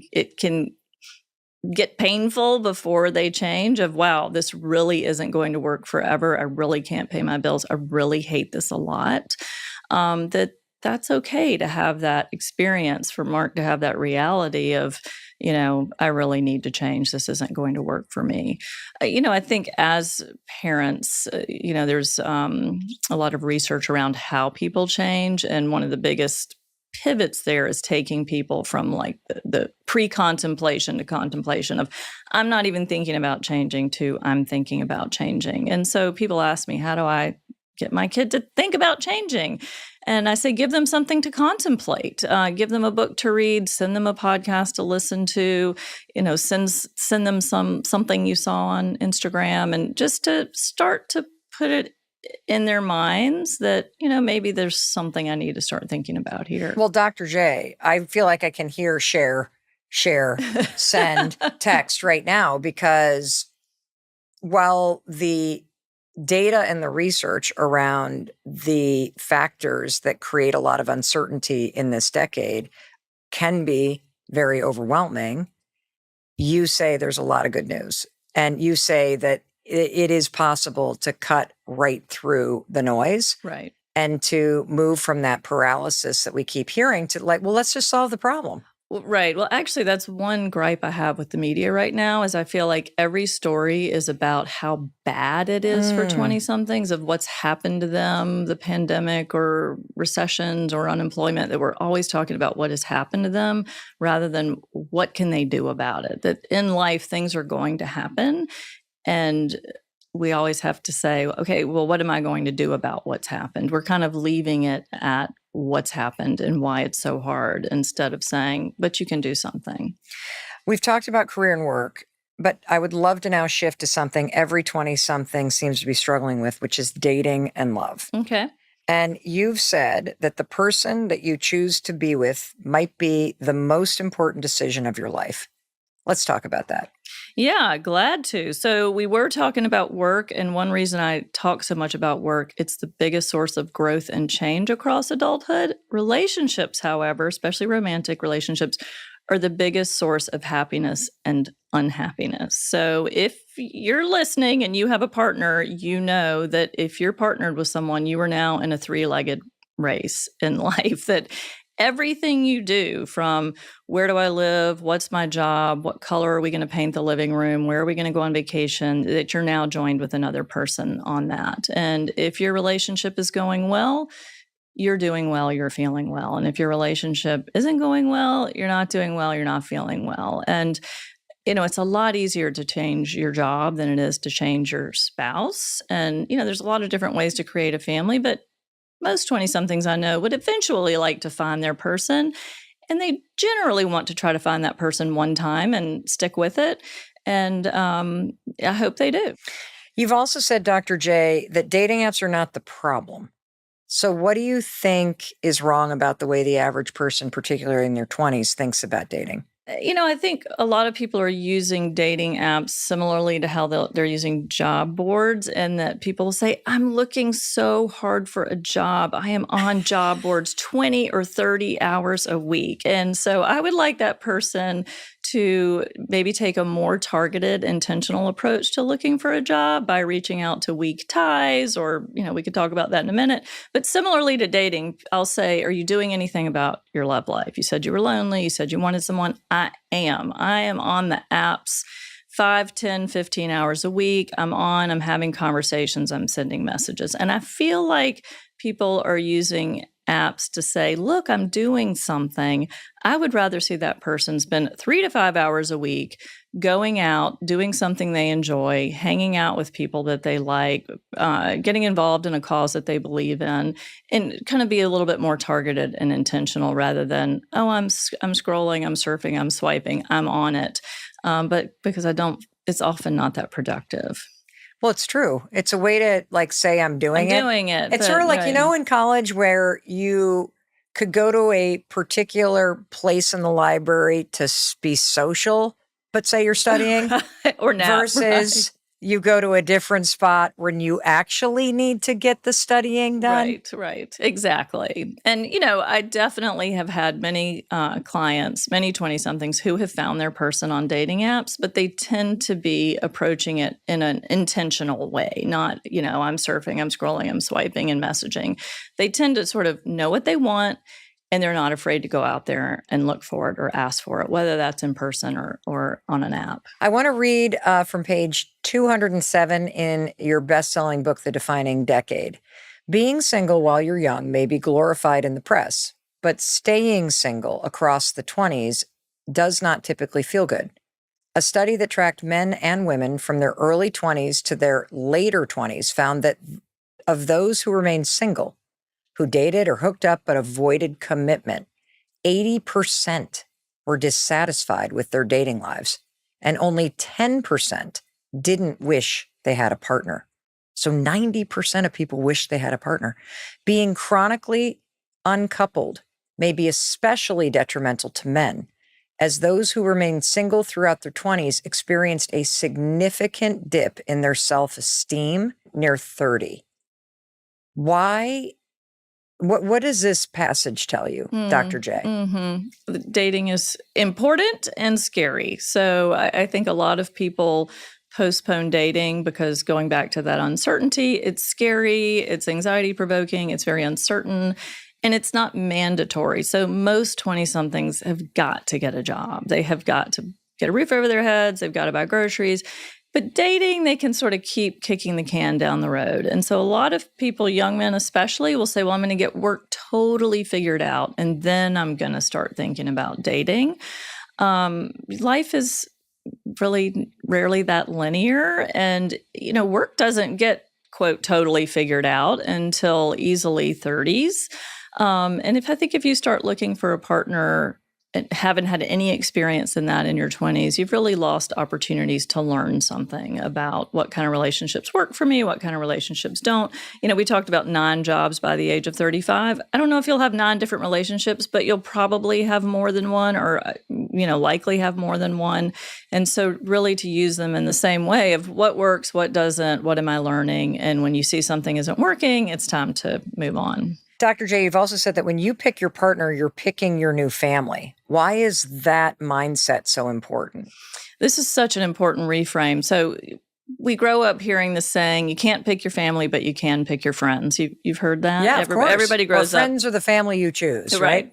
get painful before they change, of, wow, this really isn't going to work forever. I really can't pay my bills. I really hate this a lot. That's okay to have that experience, for Mark to have that reality of, I really need to change. This isn't going to work for me. I think as parents, there's a lot of research around how people change. And one of the biggest pivots there is taking people from like the pre-contemplation to contemplation of, I'm not even thinking about changing, to I'm thinking about changing. And so people ask me, how do I get my kid to think about changing? And I say, give them something to contemplate, give them a book to read, send them a podcast to listen to, send them something you saw on Instagram, and just to start to put it in their minds that, maybe there's something I need to start thinking about here. Well, Dr. J, I feel like I can hear share, send, text right now, because while the data and the research around the factors that create a lot of uncertainty in this decade can be very overwhelming, you say there's a lot of good news. And you say that it is possible to cut right through the noise. Right. And to move from that paralysis that we keep hearing to like, well, let's just solve the problem. Well, right. Well, actually, that's one gripe I have with the media right now, is I feel like every story is about how bad it is for 20-somethings, of what's happened to them, the pandemic or recessions or unemployment, that we're always talking about what has happened to them rather than what can they do about it. That in life, things are going to happen. And we always have to say, okay, well, what am I going to do about what's happened? We're kind of leaving it at what's happened and why it's so hard, instead of saying, but you can do something. We've talked about career and work, but I would love to now shift to something every 20-something seems to be struggling with, which is dating and love. Okay. And you've said that the person that you choose to be with might be the most important decision of your life. Let's talk about that. Yeah, glad to. So we were talking about work, and one reason I talk so much about work, it's the biggest source of growth and change across adulthood. Relationships, however, especially romantic relationships, are the biggest source of happiness and unhappiness. So if you're listening and you have a partner, you know that if you're partnered with someone, you are now in a three-legged race in life, that everything you do, from where do I live, what's my job, what color are we going to paint the living room, where are we going to go on vacation, that you're now joined with another person on that. And if your relationship is going well, you're doing well, you're feeling well. And if your relationship isn't going well, you're not doing well, you're not feeling well. And it's a lot easier to change your job than it is to change your spouse. And, there's a lot of different ways to create a family, but most 20-somethings I know would eventually like to find their person, and they generally want to try to find that person one time and stick with it. And I hope they do. You've also said, Dr. J, that dating apps are not the problem. So what do you think is wrong about the way the average person, particularly in their 20s, thinks about dating? I think a lot of people are using dating apps similarly to how they're using job boards, and that people will say, I'm looking so hard for a job. I am on job boards 20 or 30 hours a week. And so I would like that person to maybe take a more targeted, intentional approach to looking for a job by reaching out to weak ties, or, we could talk about that in a minute. But similarly to dating, I'll say, are you doing anything about your love life? You said you were lonely. You said you wanted someone. I am on the apps 5, 10, 15 hours a week. I'm having conversations. I'm sending messages. And I feel like people are using apps to say, look, I'm doing something. I would rather see that person spend 3 to 5 hours a week going out, doing something they enjoy, hanging out with people that they like, getting involved in a cause that they believe in, and kind of be a little bit more targeted and intentional rather than, oh, I'm scrolling, I'm surfing, I'm swiping, I'm on it. But because it's often not that productive. Well, it's true. It's a way to say I'm doing it. It's sort of like, in college where you could go to a particular place in the library to be social, but say you're studying or nap, versus you go to a different spot when you actually need to get the studying done. Right. Exactly. And, I definitely have had many clients, many 20-somethings who have found their person on dating apps, but they tend to be approaching it in an intentional way, not, I'm surfing, I'm scrolling, I'm swiping and messaging. They tend to sort of know what they want, and they're not afraid to go out there and look for it or ask for it, whether that's in person or on an app. I want to read from page 207 in your best-selling book, The Defining Decade. Being single while you're young may be glorified in the press, but staying single across the 20s does not typically feel good. A study that tracked men and women from their early 20s to their later 20s found that of those who remained single, who dated or hooked up but avoided commitment, 80% were dissatisfied with their dating lives, and only 10% didn't wish they had a partner. So 90% of people wish they had a partner. Being chronically uncoupled may be especially detrimental to men, as those who remained single throughout their 20s experienced a significant dip in their self-esteem near 30. Why? What does this passage tell you, Dr. J? Mm-hmm. Dating is important and scary. So I think a lot of people postpone dating because going back to that uncertainty, it's scary, it's anxiety provoking, it's very uncertain, and it's not mandatory. So most 20-somethings have got to get a job. They have got to get a roof over their heads. They've got to buy groceries. But dating, they can sort of keep kicking the can down the road. And so a lot of people, young men especially, will say, well, I'm going to get work totally figured out, and then I'm going to start thinking about dating. Life is really rarely that linear. And, work doesn't get, quote, totally figured out until easily 30s. And if you start looking for a partner and haven't had any experience in that in your 20s, you've really lost opportunities to learn something about what kind of relationships work for me, what kind of relationships don't. We talked about 9 jobs by the age of 35. I don't know if you'll have 9 different relationships, but you'll probably have more than one, or, likely have more than one. And so really to use them in the same way of what works, what doesn't, what am I learning? And when you see something isn't working, it's time to move on. Dr. J, you've also said that when you pick your partner, you're picking your new family. Why is that mindset so important? This is such an important reframe. So we grow up hearing the saying, you can't pick your family, but you can pick your friends. You've heard that? Yeah, of course. Everybody grows up. Friends are the family you choose, right?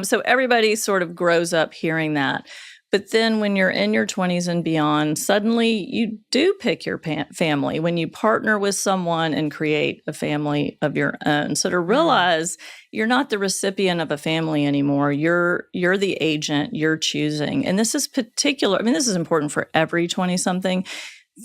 So everybody sort of grows up hearing that. But then when you're in your 20s and beyond, suddenly you do pick your family when you partner with someone and create a family of your own. So to realize you're not the recipient of a family anymore, you're the agent, you're choosing. And this is this is important for every 20-something.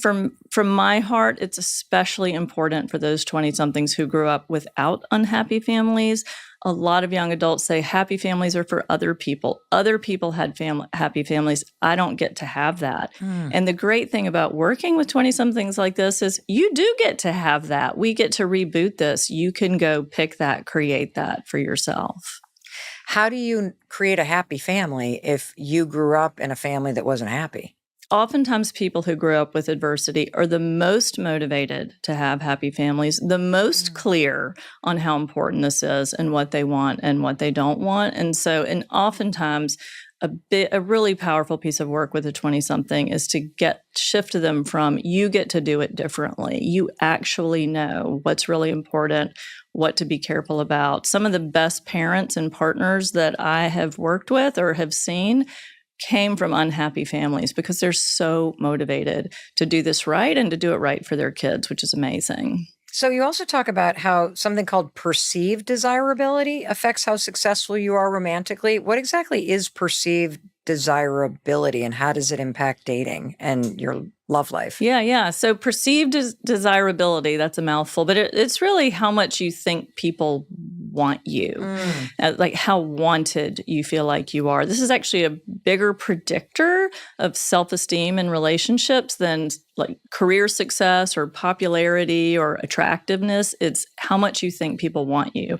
From my heart, it's especially important for those 20-somethings who grew up without unhappy families. A lot of young adults say happy families are for other people. Other people had happy families. I don't get to have that. And the great thing about working with 20-somethings like this is you do get to have that. We get to reboot this. You can go pick that, create that for yourself. How do you create a happy family if you grew up in a family that wasn't happy? Oftentimes people who grew up with adversity are the most motivated to have happy families, the most clear on how important this is and what they want and what they don't want. And oftentimes a really powerful piece of work with a 20-something is to shift them from you get to do it differently. You actually know what's really important, what to be careful about. Some of the best parents and partners that I have worked with or have seen came from unhappy families because they're so motivated to do this right and to do it right for their kids, which is amazing. So you also talk about how something called perceived desirability affects how successful you are romantically. What exactly is perceived desirability and how does it impact dating and your love life? Yeah. So perceived desirability, that's a mouthful, but it's really how much you think people want you, like how wanted you feel like you are. This is actually a bigger predictor of self-esteem in relationships than like career success or popularity or attractiveness. It's how much you think people want you.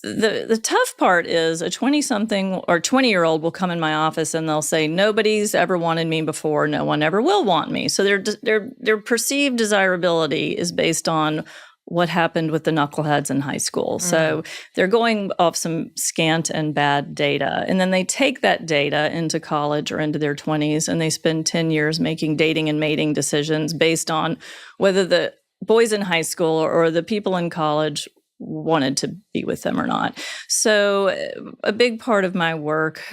The tough part is a 20-something or 20-year-old will come in my office and they'll say, nobody's ever wanted me before. No one ever will want me. So their perceived desirability is based on what happened with the knuckleheads in high school. So they're going off some scant and bad data. And then they take that data into college or into their 20s and they spend 10 years making dating and mating decisions based on whether the boys in high school or the people in college wanted to be with them or not. So a big part of my work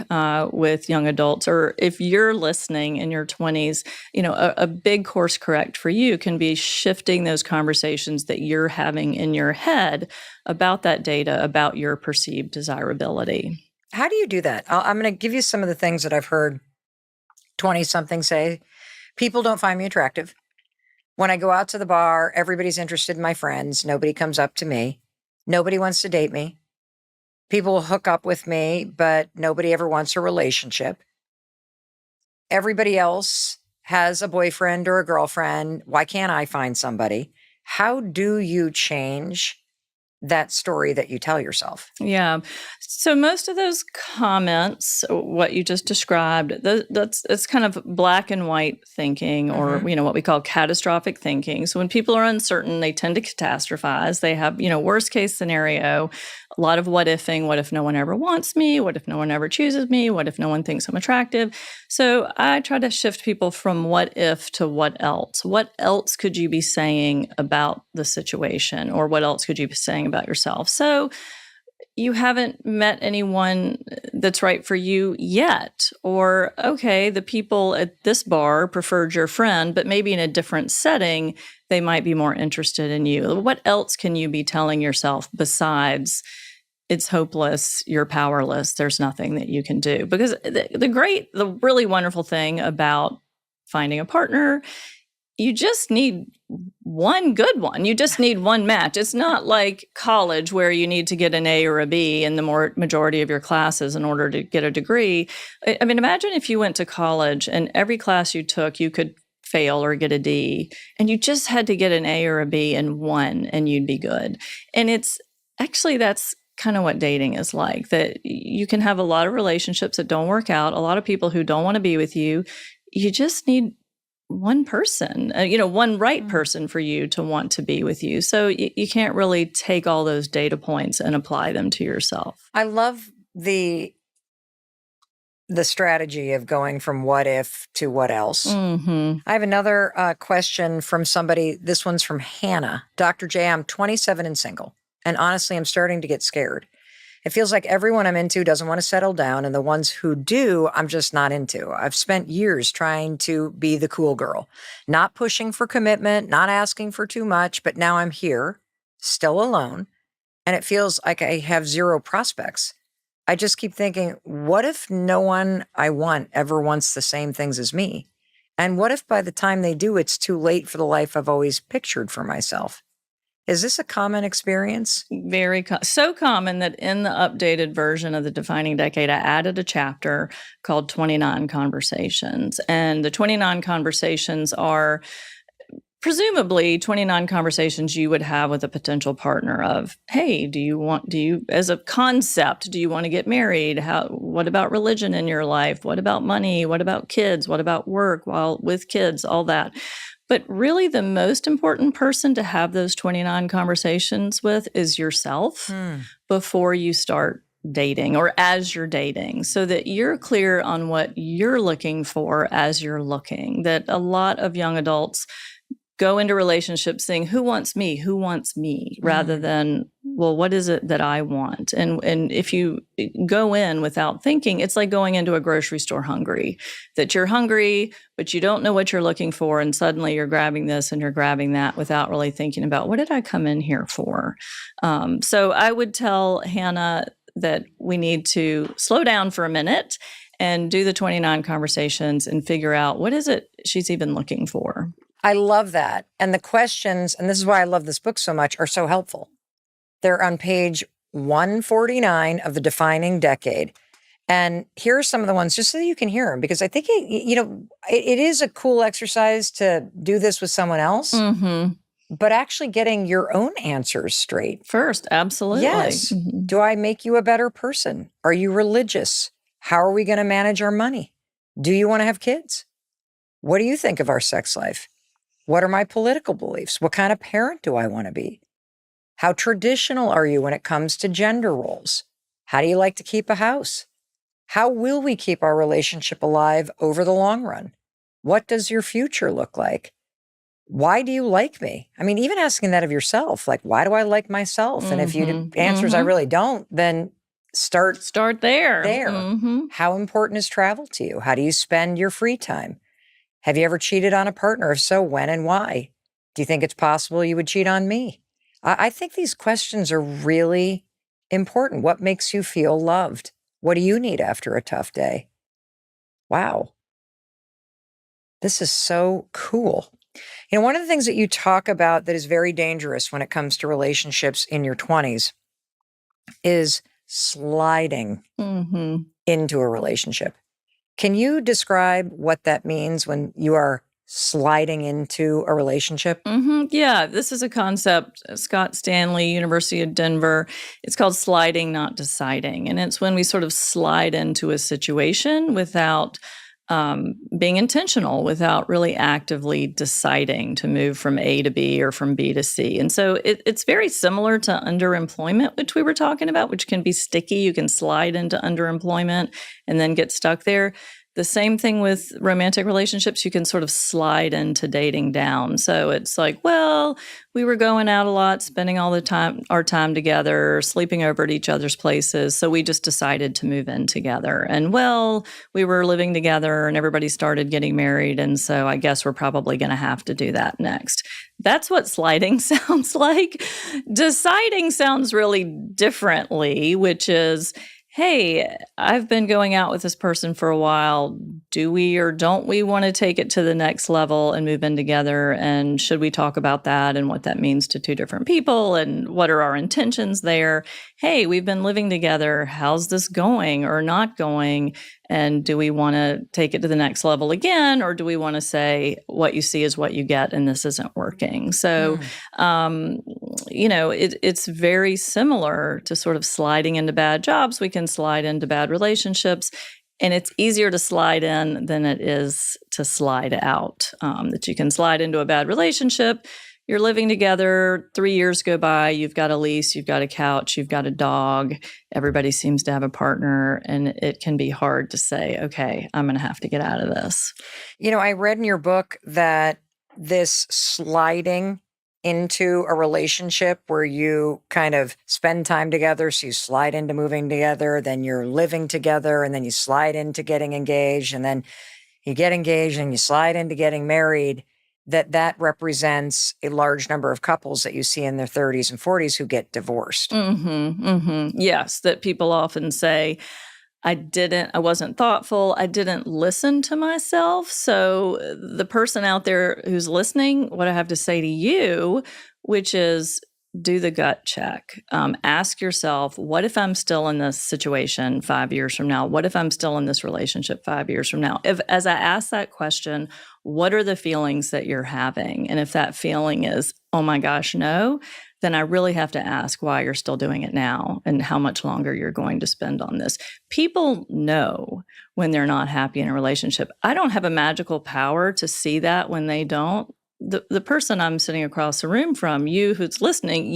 with young adults, or if you're listening in your 20s, a big course correct for you can be shifting those conversations that you're having in your head about that data, about your perceived desirability. How do you do that? I'm going to give you some of the things that I've heard 20-something say. People don't find me attractive. When I go out to the bar, everybody's interested in my friends. Nobody comes up to me. Nobody wants to date me. People will hook up with me, but nobody ever wants a relationship. Everybody else has a boyfriend or a girlfriend. Why can't I find somebody? How do you change that story that you tell yourself? Yeah. So most of those comments, what you just described, it's kind of black and white thinking or, what we call catastrophic thinking. So when people are uncertain, they tend to catastrophize. They have, worst case scenario, a lot of what ifing. What if no one ever wants me? What if no one ever chooses me? What if no one thinks I'm attractive? So I try to shift people from what if to what else. What else could you be saying about the situation? Or what else could you be saying about yourself? So you haven't met anyone that's right for you yet. Or, okay, the people at this bar preferred your friend, but maybe in a different setting, they might be more interested in you. What else can you be telling yourself besides it's hopeless, you're powerless, there's nothing that you can do? Because the really wonderful thing about finding a partner, you just need one good one. You just need one match. It's not like college where you need to get an A or a B in the majority of your classes in order to get a degree. I mean, imagine if you went to college and every class you took, you could fail or get a D, and you just had to get an A or a B in one and you'd be good. And that's kind of what dating is like, that you can have a lot of relationships that don't work out, a lot of people who don't want to be with you. You just need one person, one right person for you to want to be with you. So you can't really take all those data points and apply them to yourself. I love the strategy of going from what if to what else. I have another question from somebody. This one's from Hannah. Dr. J, I'm 27 and single. And honestly, I'm starting to get scared. It feels like everyone I'm into doesn't want to settle down, and the ones who do, I'm just not into. I've spent years trying to be the cool girl, not pushing for commitment, not asking for too much, but now I'm here, still alone, and it feels like I have zero prospects. I just keep thinking, what if no one I want ever wants the same things as me? And what if by the time they do, it's too late for the life I've always pictured for myself? Is this a common experience? So common that in the updated version of the Defining Decade, I added a chapter called 29 Conversations. And the 29 conversations are presumably 29 conversations you would have with a potential partner of, hey, as a concept, do you want to get married? What about religion in your life? What about money? What about kids? What about work while with kids? All that. But really, the most important person to have those 29 conversations with is yourself before you start dating or as you're dating, so that you're clear on what you're looking for as you're looking. That a lot of young adults go into relationships saying, who wants me, rather than, well, what is it that I want? And if you go in without thinking, it's like going into a grocery store hungry, that you're hungry, but you don't know what you're looking for. And suddenly you're grabbing this and you're grabbing that without really thinking about, what did I come in here for? So I would tell Hannah that we need to slow down for a minute and do the 29 conversations and figure out what is it she's even looking for. I love that. And the questions, and this is why I love this book so much, are so helpful. They're on page 149 of the Defining Decade. And here are some of the ones, just so that you can hear them, because I think, it is a cool exercise to do this with someone else, but actually getting your own answers straight. First, absolutely. Yes. Do I make you a better person? Are you religious? How are we going to manage our money? Do you want to have kids? What do you think of our sex life? What are my political beliefs? What kind of parent do I want to be? How traditional are you when it comes to gender roles? How do you like to keep a house? How will we keep our relationship alive over the long run? What does your future look like? Why do you like me? I mean, even asking that of yourself, like, why do I like myself? And if you answers, I really don't, then start there. How important is travel to you? How do you spend your free time? Have you ever cheated on a partner? If so, when and why? Do you think it's possible you would cheat on me? I think these questions are really important. What makes you feel loved? What do you need after a tough day? Wow. This is so cool. One of the things that you talk about that is very dangerous when it comes to relationships in your 20s is sliding into a relationship. Can you describe what that means when you are sliding into a relationship? Yeah, this is a concept, Scott Stanley, University of Denver. It's called sliding, not deciding. And it's when we sort of slide into a situation without being intentional, without really actively deciding to move from A to B or from B to C. And so it's very similar to underemployment, which we were talking about, which can be sticky. You can slide into underemployment and then get stuck there. The same thing with romantic relationships. You can sort of slide into dating down. So it's like, well, we were going out a lot, spending all our time together, sleeping over at each other's places. So we just decided to move in together. And well, we were living together and everybody started getting married. And so I guess we're probably going to have to do that next. That's what sliding sounds like. Deciding sounds really differently, which is, hey, I've been going out with this person for a while. Do we or don't we want to take it to the next level and move in together? And should we talk about that and what that means to two different people and what are our intentions there? Hey, we've been living together. How's this going or not going? And do we want to take it to the next level again? Or do we want to say what you see is what you get and this isn't working? So, it's very similar to sort of sliding into bad jobs. We can slide into bad relationships. And it's easier to slide in than it is to slide out. That you can slide into a bad relationship. You're living together, 3 years go by, you've got a lease, you've got a couch, you've got a dog, everybody seems to have a partner, and it can be hard to say, okay, I'm going to have to get out of this. I read in your book that this sliding into a relationship where you kind of spend time together, so you slide into moving together, then you're living together, and then you slide into getting engaged, and then you get engaged and you slide into getting married, that represents a large number of couples that you see in their 30s and 40s who get divorced. Yes, that people often say, I wasn't thoughtful. I didn't listen to myself. So the person out there who's listening, what I have to say to you, which is do the gut check. Ask yourself, what if I'm still in this situation 5 years from now? What if I'm still in this relationship 5 years from now? As I ask that question, what are the feelings that you're having? And if that feeling is, oh my gosh, no, then I really have to ask why you're still doing it now and how much longer you're going to spend on this. People know when they're not happy in a relationship. I don't have a magical power to see that when they don't. the person I'm sitting across the room from, you who's listening,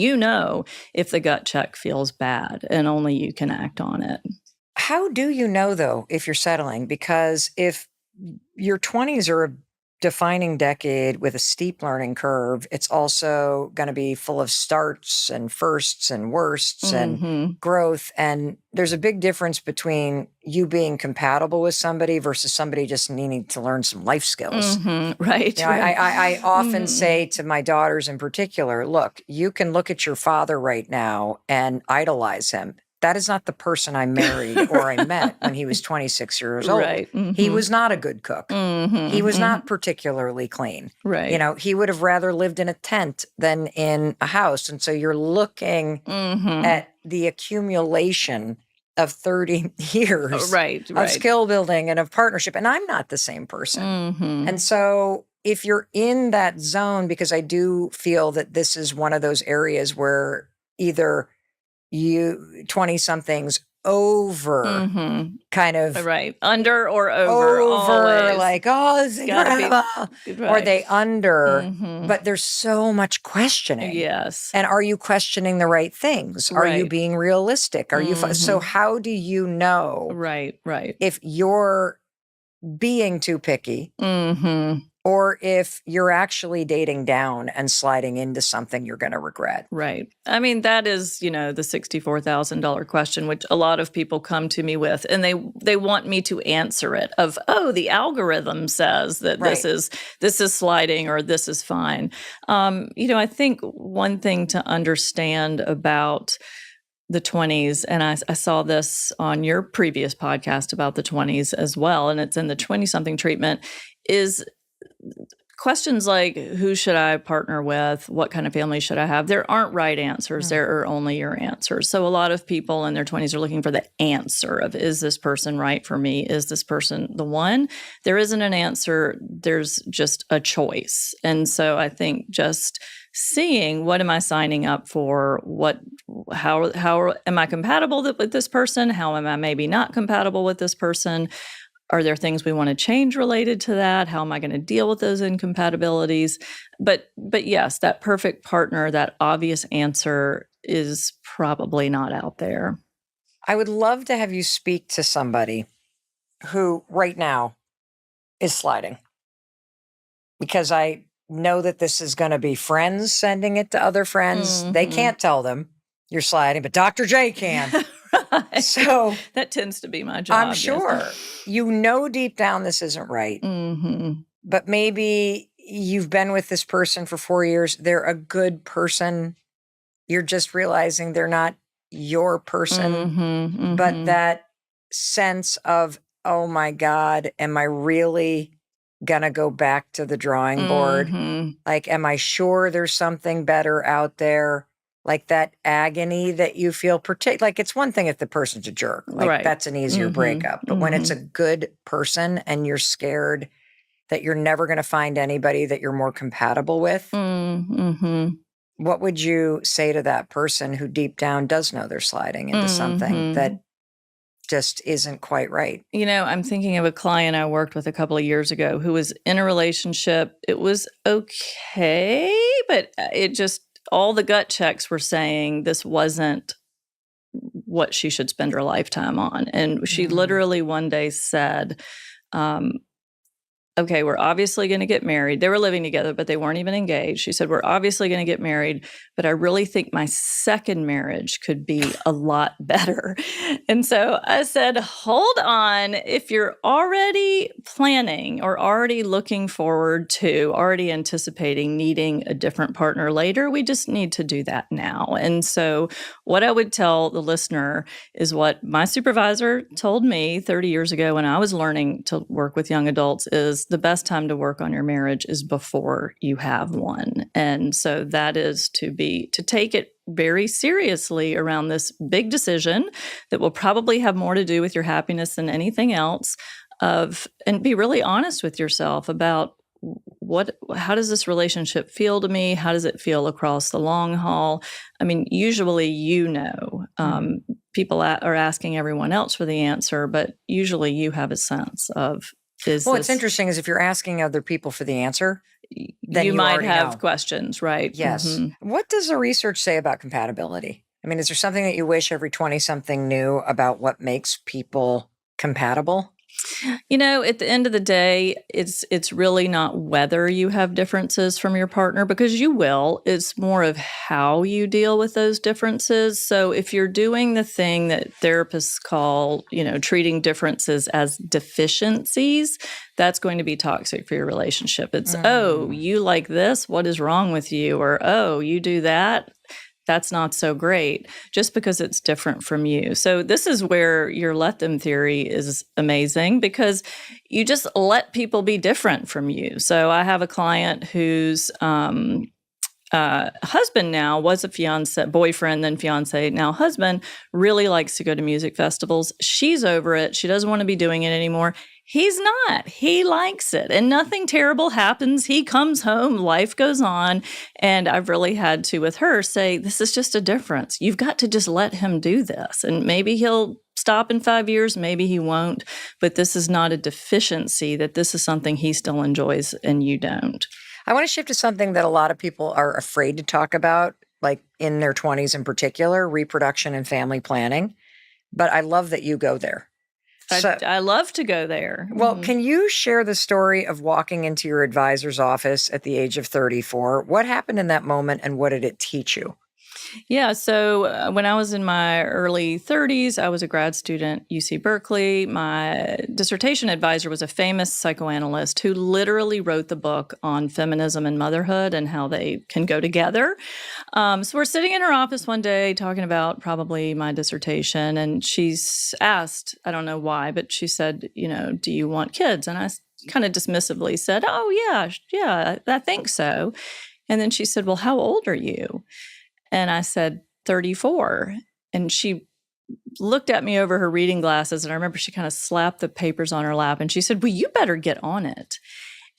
if the gut check feels bad, and only you can act on it. How do you know, though, if you're settling? Because if your 20s are a defining decade with a steep learning curve, it's also going to be full of starts and firsts and worsts and growth. And there's a big difference between you being compatible with somebody versus somebody just needing to learn some life skills. Right. You know, I often say to my daughters in particular, look, you can look at your father right now and idolize him. That is not the person I married or I met when he was 26 years old. Right. He was not a good cook. He was not particularly clean. Right. You know, he would have rather lived in a tent than in a house. And so you're looking at the accumulation of 30 years of skill building and of partnership. And I'm not the same person. And so if you're in that zone, because I do feel that this is one of those areas where either you 20 somethings over kind of under or over always. Like, oh, this is incredible. Or they under, but there's so much questioning. Yes. And are you questioning the right things? Are you being realistic? Are you so how do you know if you're being too picky or if you're actually dating down and sliding into something you're going to regret? Right. I mean, that is, the $64,000 question, which a lot of people come to me with, and they want me to answer it of, oh, the algorithm says that this is sliding or this is fine. I think one thing to understand about the 20s, and I saw this on your previous podcast about the 20s as well, and it's in the 20-something treatment, is questions like, who should I partner with? What kind of family should I have? There aren't right answers. There are only your answers. So a lot of people in their 20s are looking for the answer of, is this person right for me? Is this person the one? There isn't an answer. There's just a choice. And so I think just seeing, what am I signing up for? How am I compatible with this person? How am I maybe not compatible with this person? Are there things we want to change related to that? How am I going to deal with those incompatibilities? But yes, that perfect partner, that obvious answer is probably not out there. I would love to have you speak to somebody who right now is sliding, because I know that this is going to be friends sending it to other friends. They can't tell them you're sliding, but Dr. J can. So that tends to be my job. I'm sure deep down this isn't right, but maybe you've been with this person for 4 years. They're a good person. You're just realizing they're not your person, but that sense of, oh my God, am I really gonna go back to the drawing board? Like, am I sure there's something better out there? Like that agony that you feel, like it's one thing if the person's a jerk, like that's an easier breakup. But when it's a good person and you're scared that you're never going to find anybody that you're more compatible with, what would you say to that person who deep down does know they're sliding into something that just isn't quite right? I'm thinking of a client I worked with a couple of years ago who was in a relationship. It was okay, but it just, all the gut checks were saying this wasn't what she should spend her lifetime on. And she literally one day said, okay, we're obviously going to get married. They were living together, but they weren't even engaged. She said, we're obviously going to get married, but I really think my second marriage could be a lot better. And so I said, hold on. If you're already planning or already looking forward to, already anticipating needing a different partner later, we just need to do that now. And so what I would tell the listener is what my supervisor told me 30 years ago when I was learning to work with young adults is, the best time to work on your marriage is before you have one. And so that is to take it very seriously around this big decision that will probably have more to do with your happiness than anything else, and be really honest with yourself about how does this relationship feel to me? How does it feel across the long haul? I mean, usually, people are asking everyone else for the answer, but usually you have a sense of, what's interesting is if you're asking other people for the answer, than you you might already have know. questions, right? Yes. What does the research say about compatibility? I mean, is there something that you wish every 20-something knew about what makes people compatible? At the end of the day, it's really not whether you have differences from your partner, because you will. It's more of how you deal with those differences. So if you're doing the thing that therapists call, treating differences as deficiencies, that's going to be toxic for your relationship. It's, oh, you like this? What is wrong with you? Or, oh, you do that? That's not so great, just because it's different from you. So this is where your let them theory is amazing, because you just let people be different from you. So I have a client whose husband now was a boyfriend, then fiance, now husband, really likes to go to music festivals. She's over it. She doesn't want to be doing it anymore. He's not. He likes it, and nothing terrible happens. He comes home, life goes on. And I've really had to, with her, say, this is just a difference. You've got to just let him do this. And maybe he'll stop in 5 years, maybe he won't. But this is not a deficiency, that this is something he still enjoys and you don't. I want to shift to something that a lot of people are afraid to talk about, like in their 20s in particular, reproduction and family planning. But I love that you go there. I love to go there. Well, can you share the story of walking into your advisor's office at the age of 34? What happened in that moment, and what did it teach you? Yeah. So when I was in my early 30s, I was a grad student at UC Berkeley. My dissertation advisor was a famous psychoanalyst who literally wrote the book on feminism and motherhood and how they can go together. So we're sitting in her office one day talking about probably my dissertation, and she's asked, I don't know why, but she said, do you want kids? And I kind of dismissively said, oh, yeah, I think so. And then she said, well, how old are you? And I said, 34. And she looked at me over her reading glasses. And I remember she kind of slapped the papers on her lap and she said, well, you better get on it.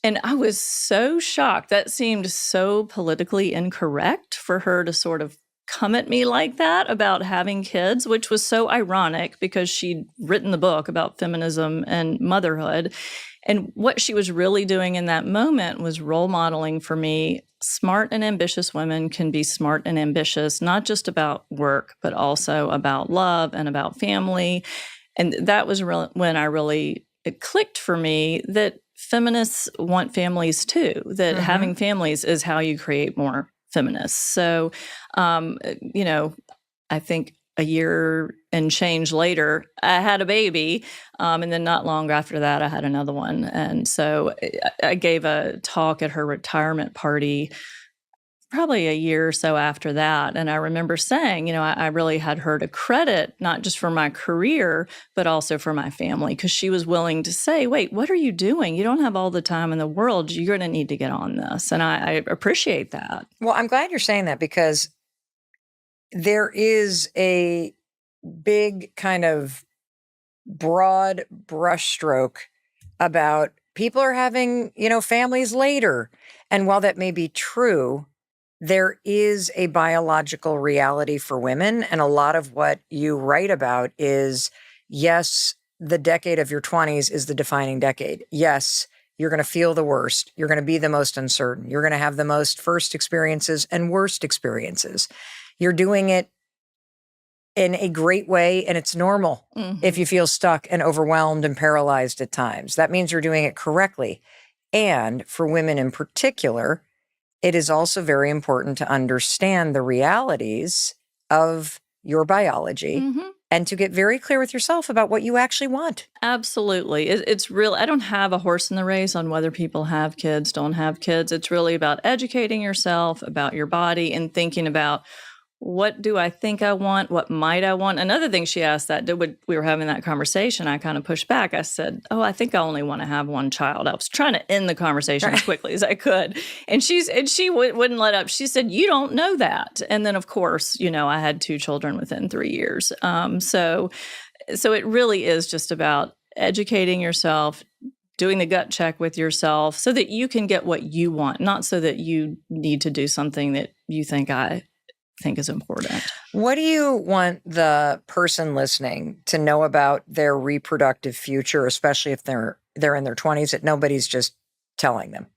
And I was so shocked. That seemed so politically incorrect for her to sort of come at me like that about having kids, which was so ironic because she'd written the book about feminism and motherhood. And what she was really doing in that moment was role modeling for me. Smart and ambitious women can be smart and ambitious, not just about work, but also about love and about family. And that was when it clicked for me that feminists want families too, that having families is how you create more feminists. So, I think a year and change later, I had a baby. And then not long after that, I had another one. And so I gave a talk at her retirement party probably a year or so after that. And I remember saying, I really had her to credit, not just for my career, but also for my family, because she was willing to say, wait, what are you doing? You don't have all the time in the world. You're going to need to get on this. And I appreciate that. Well, I'm glad you're saying that, because there is a big kind of broad brushstroke about people are having, families later. And while that may be true, there is a biological reality for women. And a lot of what you write about is, yes, the decade of your 20s is the defining decade. Yes, you're going to feel the worst. You're going to be the most uncertain. You're going to have the most first experiences and worst experiences. You're doing it in a great way, and it's normal if you feel stuck and overwhelmed and paralyzed at times. That means you're doing it correctly. And for women in particular, it is also very important to understand the realities of your biology and to get very clear with yourself about what you actually want. Absolutely. It's real. I don't have a horse in the race on whether people have kids, don't have kids. It's really about educating yourself about your body and thinking about, what do I think I want? What might I want? Another thing she asked when we were having that conversation, I kind of pushed back. I said, I think I only want to have one child. I was trying to end the conversation as quickly as I could. And she wouldn't let up. She said, you don't know that. And then, of course, I had 2 children within 3 years. So it really is just about educating yourself, doing the gut check with yourself so that you can get what you want, not so that you need to do something that you think is important. What do you want the person listening to know about their reproductive future, especially if they're in their 20s, that nobody's just telling them?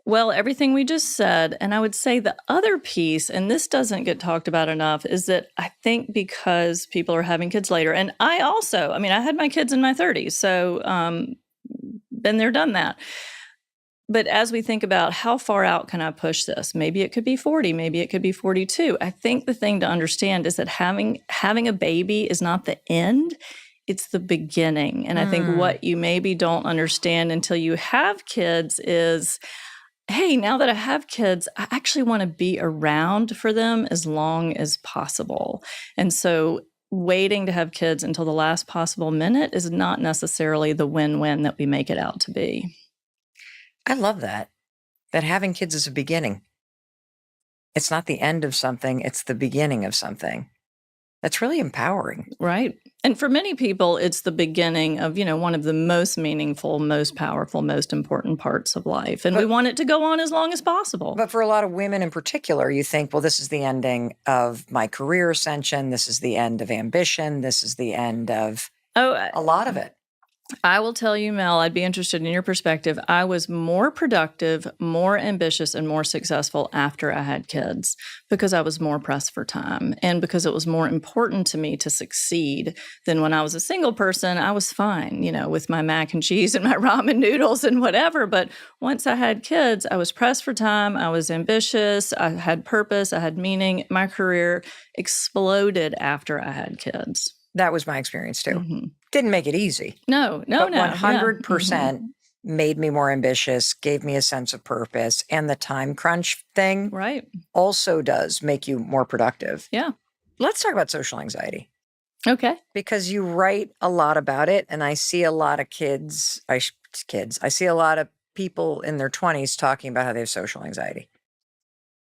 Well, everything we just said. And I would say the other piece, and this doesn't get talked about enough, is that I think because people are having kids later, and I also, I mean, I had my kids in my 30s, so been there, done that. But as we think about how far out can I push this, maybe it could be 40, maybe it could be 42. I think the thing to understand is that having a baby is not the end. It's the beginning. And I think what you maybe don't understand until you have kids is, hey, now that I have kids, I actually want to be around for them as long as possible. And so waiting to have kids until the last possible minute is not necessarily the win-win that we make it out to be. I love that having kids is a beginning. It's not the end of something, it's the beginning of something. That's really empowering. Right. And for many people, it's the beginning of, one of the most meaningful, most powerful, most important parts of life. And we want it to go on as long as possible. But for a lot of women in particular, you think, well, this is the ending of my career ascension. This is the end of ambition. This is the end of a lot of it. I will tell you, Mel, I'd be interested in your perspective. I was more productive, more ambitious, and more successful after I had kids because I was more pressed for time and because it was more important to me to succeed than when I was a single person. I was fine, with my mac and cheese and my ramen noodles and whatever. But once I had kids, I was pressed for time. I was ambitious. I had purpose. I had meaning. My career exploded after I had kids. That was my experience too. Didn't make it easy. No. 100% made me more ambitious, gave me a sense of purpose. And the time crunch thing also does make you more productive. Yeah. Let's talk about social anxiety. Okay. Because you write a lot about it. And I see a lot of I see a lot of people in their 20s talking about how they have social anxiety.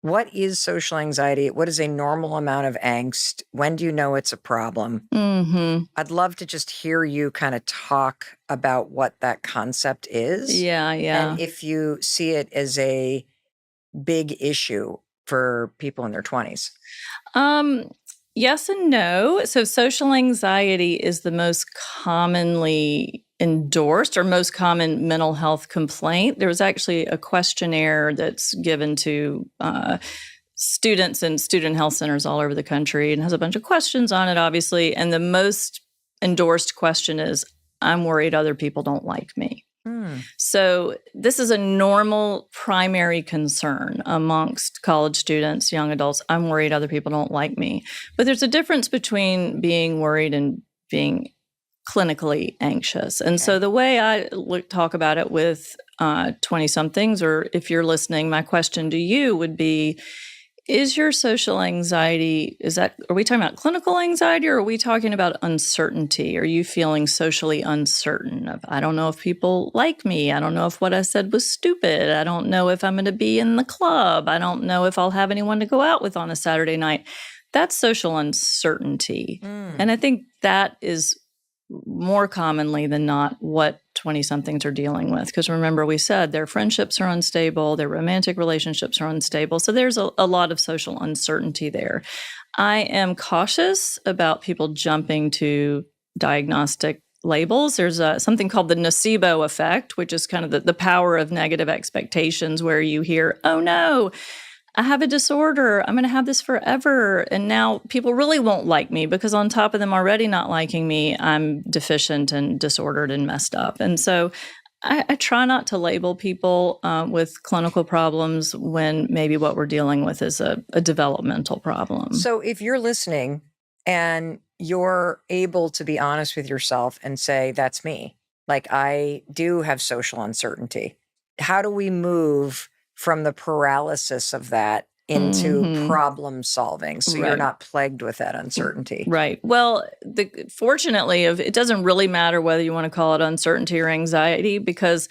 What is social anxiety? What is a normal amount of angst? When do you know it's a problem? I'd love to just hear you kind of talk about what that concept is. Yeah. And if you see it as a big issue for people in their 20s. Yes and no. So social anxiety is the most commonly endorsed or most common mental health complaint. There was actually a questionnaire that's given to students in student health centers all over the country and has a bunch of questions on it, obviously. And the most endorsed question is, I'm worried other people don't like me. So this is a normal primary concern amongst college students, young adults. I'm worried other people don't like me. But there's a difference between being worried and being clinically anxious. And so the way I talk about it with 20-somethings, or if you're listening, my question to you would be, is your social anxiety, are we talking about clinical anxiety or are we talking about uncertainty? Are you feeling socially uncertain of, I don't know if people like me. I don't know if what I said was stupid. I don't know if I'm going to be in the club. I don't know if I'll have anyone to go out with on a Saturday night. That's social uncertainty. And I think that is more commonly than not what 20-somethings are dealing with. Because remember, we said their friendships are unstable, their romantic relationships are unstable. So there's a lot of social uncertainty there. I am cautious about people jumping to diagnostic labels. There's something called the nocebo effect, which is kind of the power of negative expectations, where you hear, oh no, I have a disorder. I'm going to have this forever. And now people really won't like me because on top of them already not liking me, I'm deficient and disordered and messed up. And so I try not to label people with clinical problems when maybe what we're dealing with is a developmental problem. So if you're listening and you're able to be honest with yourself and say, that's me, like I do have social uncertainty, how do we move from the paralysis of that into problem solving, so you're not plagued with that uncertainty? Right. Well, fortunately, it doesn't really matter whether you want to call it uncertainty or anxiety, because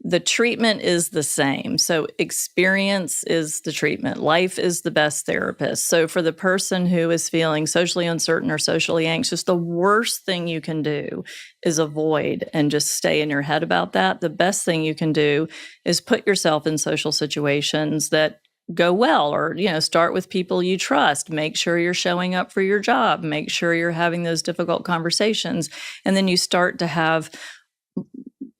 the treatment is the same. So experience is the treatment. Life is the best therapist. So for the person who is feeling socially uncertain or socially anxious, the worst thing you can do is avoid and just stay in your head about that. The best thing you can do is put yourself in social situations that go well, or, start with people you trust. Make sure you're showing up for your job. Make sure you're having those difficult conversations. And then you start to have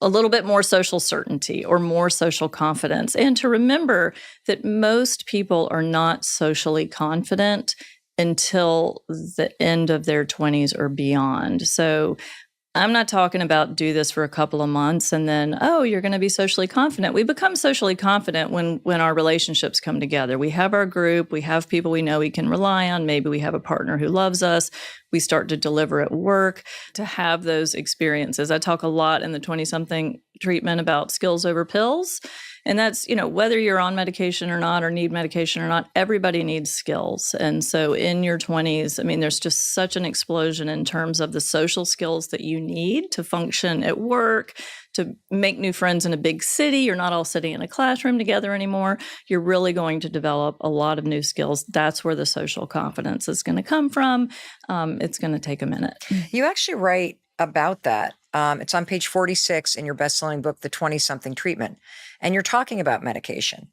a little bit more social certainty or more social confidence. And to remember that most people are not socially confident until the end of their 20s or beyond. So I'm not talking about do this for a couple of months and then, oh, you're going to be socially confident. We become socially confident when our relationships come together. We have our group, we have people we know we can rely on. Maybe we have a partner who loves us. We start to deliver at work. To have those experiences. I talk a lot in the 20-something treatment about skills over pills. And that's, whether you're on medication or not, or need medication or not, everybody needs skills. And so in your 20s, there's just such an explosion in terms of the social skills that you need to function at work, to make new friends in a big city. You're not all sitting in a classroom together anymore. You're really going to develop a lot of new skills. That's where the social confidence is going to come from. It's going to take a minute. You actually write about that. It's on page 46 in your best-selling book, The 20-Something Treatment. And you're talking about medication.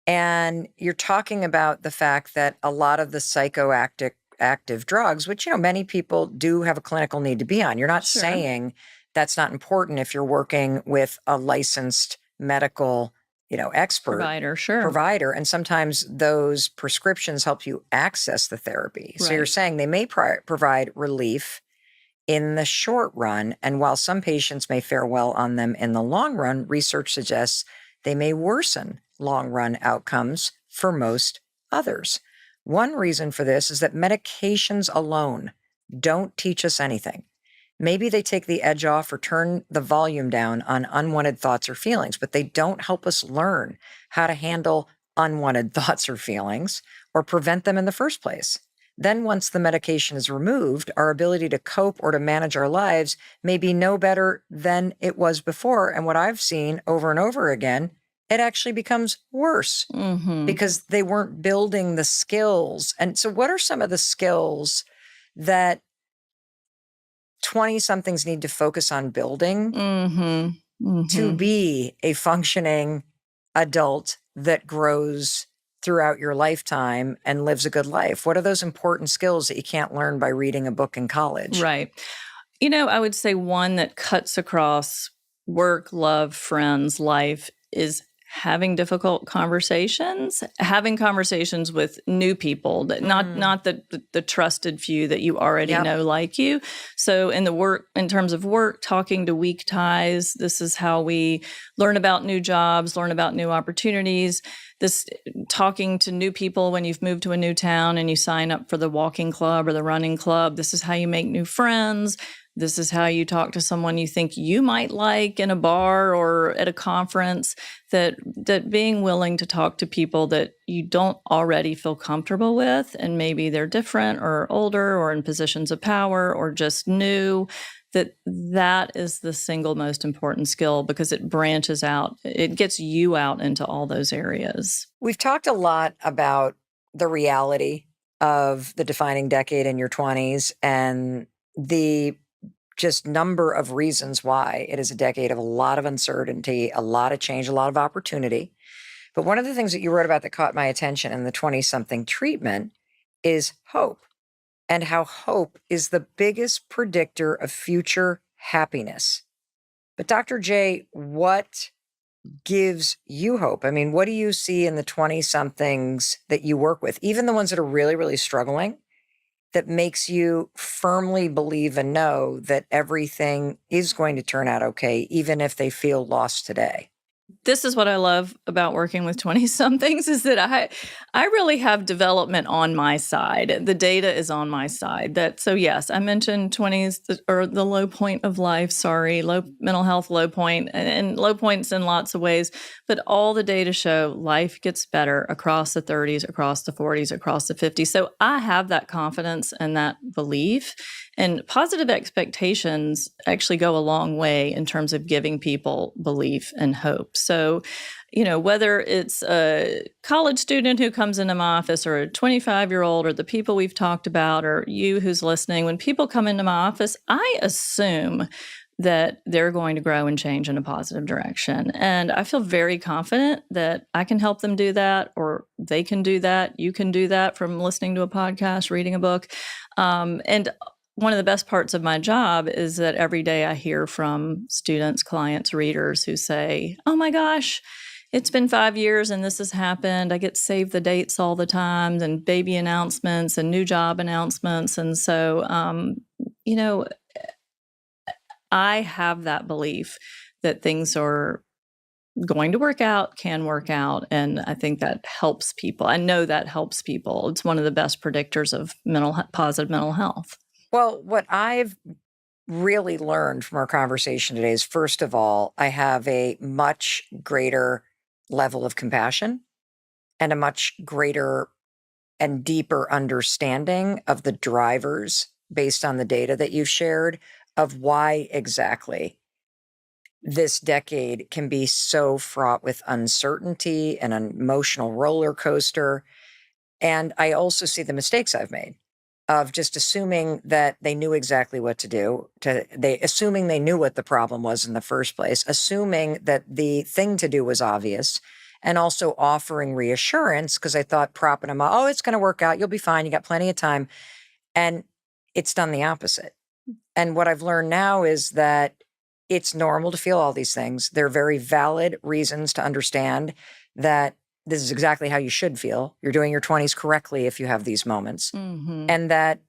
And you're talking about the fact that a lot of the psychoactive drugs, which, many people do have a clinical need to be on. You're not Sure. saying that's not important if you're working with a licensed medical, expert provider. And sometimes those prescriptions help you access the therapy. So you're saying they may provide relief in the short run. And while some patients may fare well on them in the long run, research suggests they may worsen long run outcomes for most others. One reason for this is that medications alone don't teach us anything. Maybe they take the edge off or turn the volume down on unwanted thoughts or feelings, but they don't help us learn how to handle unwanted thoughts or feelings or prevent them in the first place. Then once the medication is removed, our ability to cope or to manage our lives may be no better than it was before. And what I've seen over and over again, it actually becomes worse because they weren't building the skills. And so what are some of the skills that 20-somethings need to focus on building to be a functioning adult that grows throughout your lifetime and lives a good life? What are those important skills that you can't learn by reading a book in college? Right. I would say one that cuts across work, love, friends, life is having difficult conversations, having conversations with new people, that not the trusted few that you already know like you. So in terms of work, talking to weak ties, this is how we learn about new jobs, learn about new opportunities. This talking to new people when you've moved to a new town and you sign up for the walking club or the running club. This is how you make new friends. This is how you talk to someone you think you might like in a bar or at a conference, that being willing to talk to people that you don't already feel comfortable with, and maybe they're different or older or in positions of power or just new, that is the single most important skill because it branches out. It gets you out into all those areas. We've talked a lot about the reality of the defining decade in your 20s and the just number of reasons why it is a decade of a lot of uncertainty, a lot of change, a lot of opportunity. But one of the things that you wrote about that caught my attention in the 20-something treatment is hope, and how hope is the biggest predictor of future happiness. But Dr. J, what gives you hope? What do you see in the 20-somethings that you work with, even the ones that are really, really struggling, that makes you firmly believe and know that everything is going to turn out okay, even if they feel lost today? This is what I love about working with 20-somethings is that I really have development on my side. The data is on my side. So yes, I mentioned 20s or the low point of life, low mental health, low point, and low points in lots of ways. But all the data show life gets better across the 30s, across the 40s, across the 50s. So I have that confidence and that belief. And positive expectations actually go a long way in terms of giving people belief and hope. So, whether it's a college student who comes into my office or a 25-year-old or the people we've talked about or you who's listening, when people come into my office, I assume that they're going to grow and change in a positive direction. And I feel very confident that I can help them do that, or they can do that. You can do that from listening to a podcast, reading a book. And one of the best parts of my job is that every day I hear from students, clients, readers who say, oh my gosh, it's been 5 years and this has happened. I get to save the dates all the time, and baby announcements and new job announcements. And so, I have that belief that things are going to work out, can work out. And I think that helps people. I know that helps people. It's one of the best predictors of positive mental health. Well, what I've really learned from our conversation today is, first of all, I have a much greater level of compassion and a much greater and deeper understanding of the drivers based on the data that you've shared of why exactly this decade can be so fraught with uncertainty and an emotional roller coaster. And I also see the mistakes I've made of just assuming that they knew exactly what to do, assuming they knew what the problem was in the first place, assuming that the thing to do was obvious, and also offering reassurance because I thought propping them up, oh, it's going to work out. You'll be fine. You got plenty of time. And it's done the opposite. And what I've learned now is that it's normal to feel all these things. They're very valid reasons to understand that this is exactly how you should feel. You're doing your 20s correctly if you have these moments. Mm-hmm. And that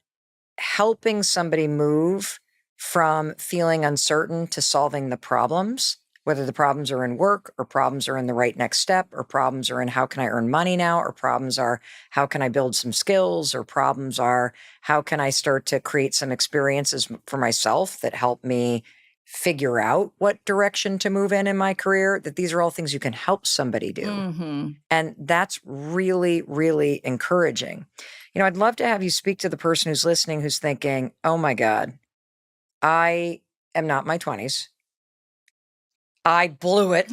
helping somebody move from feeling uncertain to solving the problems, whether the problems are in work or problems are in the right next step or problems are in how can I earn money now or problems are how can I build some skills or problems are how can I start to create some experiences for myself that help me figure out what direction to move in my career, that these are all things you can help somebody do. Mm-hmm. And that's really, really encouraging. I'd love to have you speak to the person who's listening, who's thinking, oh my God, I am not my 20s. I blew it.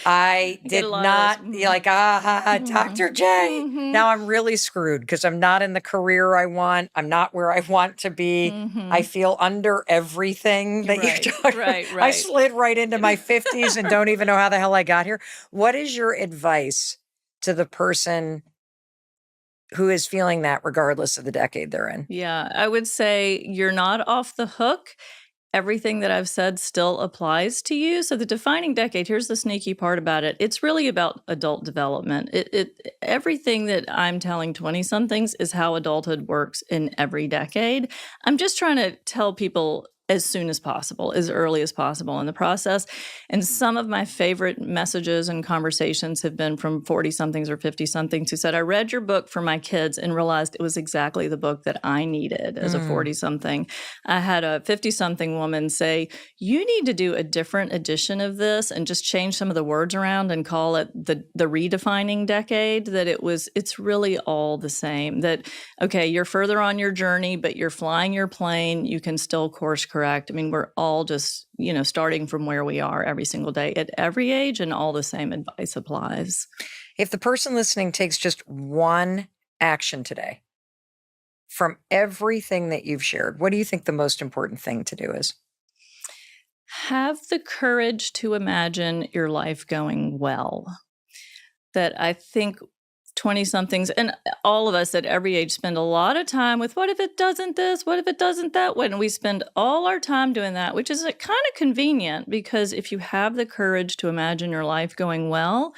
I did not Dr. J. Mm-hmm. Now I'm really screwed because I'm not in the career I want. I'm not where I want to be. Mm-hmm. I feel under everything that you talked about. Right. I slid right into my 50s and don't even know how the hell I got here. What is your advice to the person who is feeling that regardless of the decade they're in? Yeah, I would say you're not off the hook. Everything that I've said still applies to you. So the defining decade, here's the sneaky part about it. It's really about adult development. Everything that I'm telling 20-somethings is how adulthood works in every decade. I'm just trying to tell people as soon as possible, as early as possible in the process. And some of my favorite messages and conversations have been from 40-somethings or 50-somethings who said, I read your book for my kids and realized it was exactly the book that I needed as a 40-something. I had a 50-something woman say, you need to do a different edition of this and just change some of the words around and call it the redefining decade, that it's really all the same. That, okay, you're further on your journey, but you're flying your plane, you can still course correct. I mean, we're all just, starting from where we are every single day at every age, and all the same advice applies. If the person listening takes just one action today from everything that you've shared, what do you think the most important thing to do is? Have the courage to imagine your life going well. That I think 20-somethings and all of us at every age spend a lot of time with what if it doesn't this, what if it doesn't that, when we spend all our time doing that, which is kind of convenient, because if you have the courage to imagine your life going well,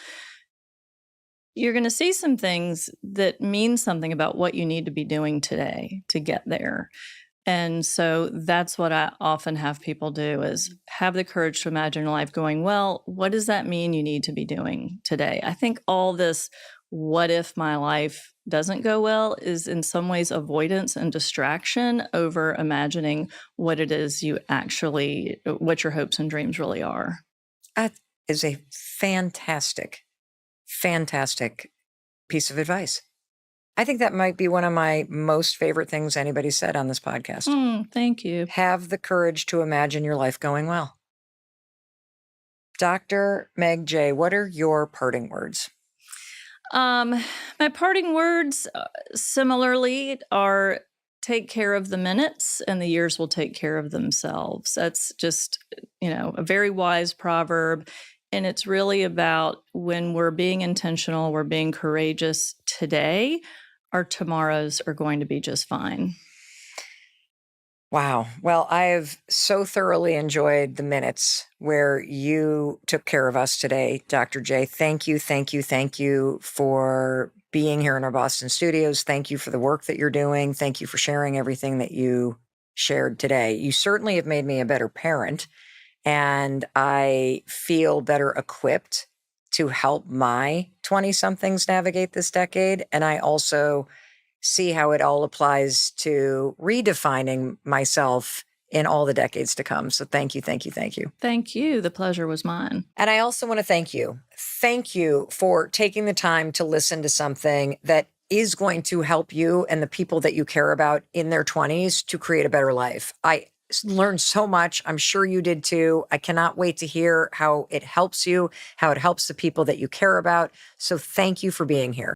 you're going to see some things that mean something about what you need to be doing today to get there. And so that's what I often have people do, is have the courage to imagine your life going well. What does that mean you need to be doing today? I think all this, what if my life doesn't go well, is in some ways avoidance and distraction over imagining what it is what your hopes and dreams really are. That is a fantastic piece of advice. I think that might be one of my most favorite things anybody said on this podcast. Thank you. Have the courage to imagine your life going well. Dr. Meg J., what are your parting words? My parting words similarly are, take care of the minutes and the years will take care of themselves. That's just, a very wise proverb. And it's really about, when we're being intentional, we're being courageous today, our tomorrows are going to be just fine. Wow. Well, I have so thoroughly enjoyed the minutes where you took care of us today, Dr. J. Thank you, thank you, thank you for being here in our Boston studios. Thank you for the work that you're doing. Thank you for sharing everything that you shared today. You certainly have made me a better parent, and I feel better equipped to help my 20 somethings navigate this decade. And I also see how it all applies to redefining myself in all the decades to come. So thank you, thank you, thank you. Thank you. The pleasure was mine. And I also want to thank you. Thank you for taking the time to listen to something that is going to help you and the people that you care about in their 20s to create a better life. I learned so much. I'm sure you did too. I cannot wait to hear how it helps you, how it helps the people that you care about. So thank you for being here.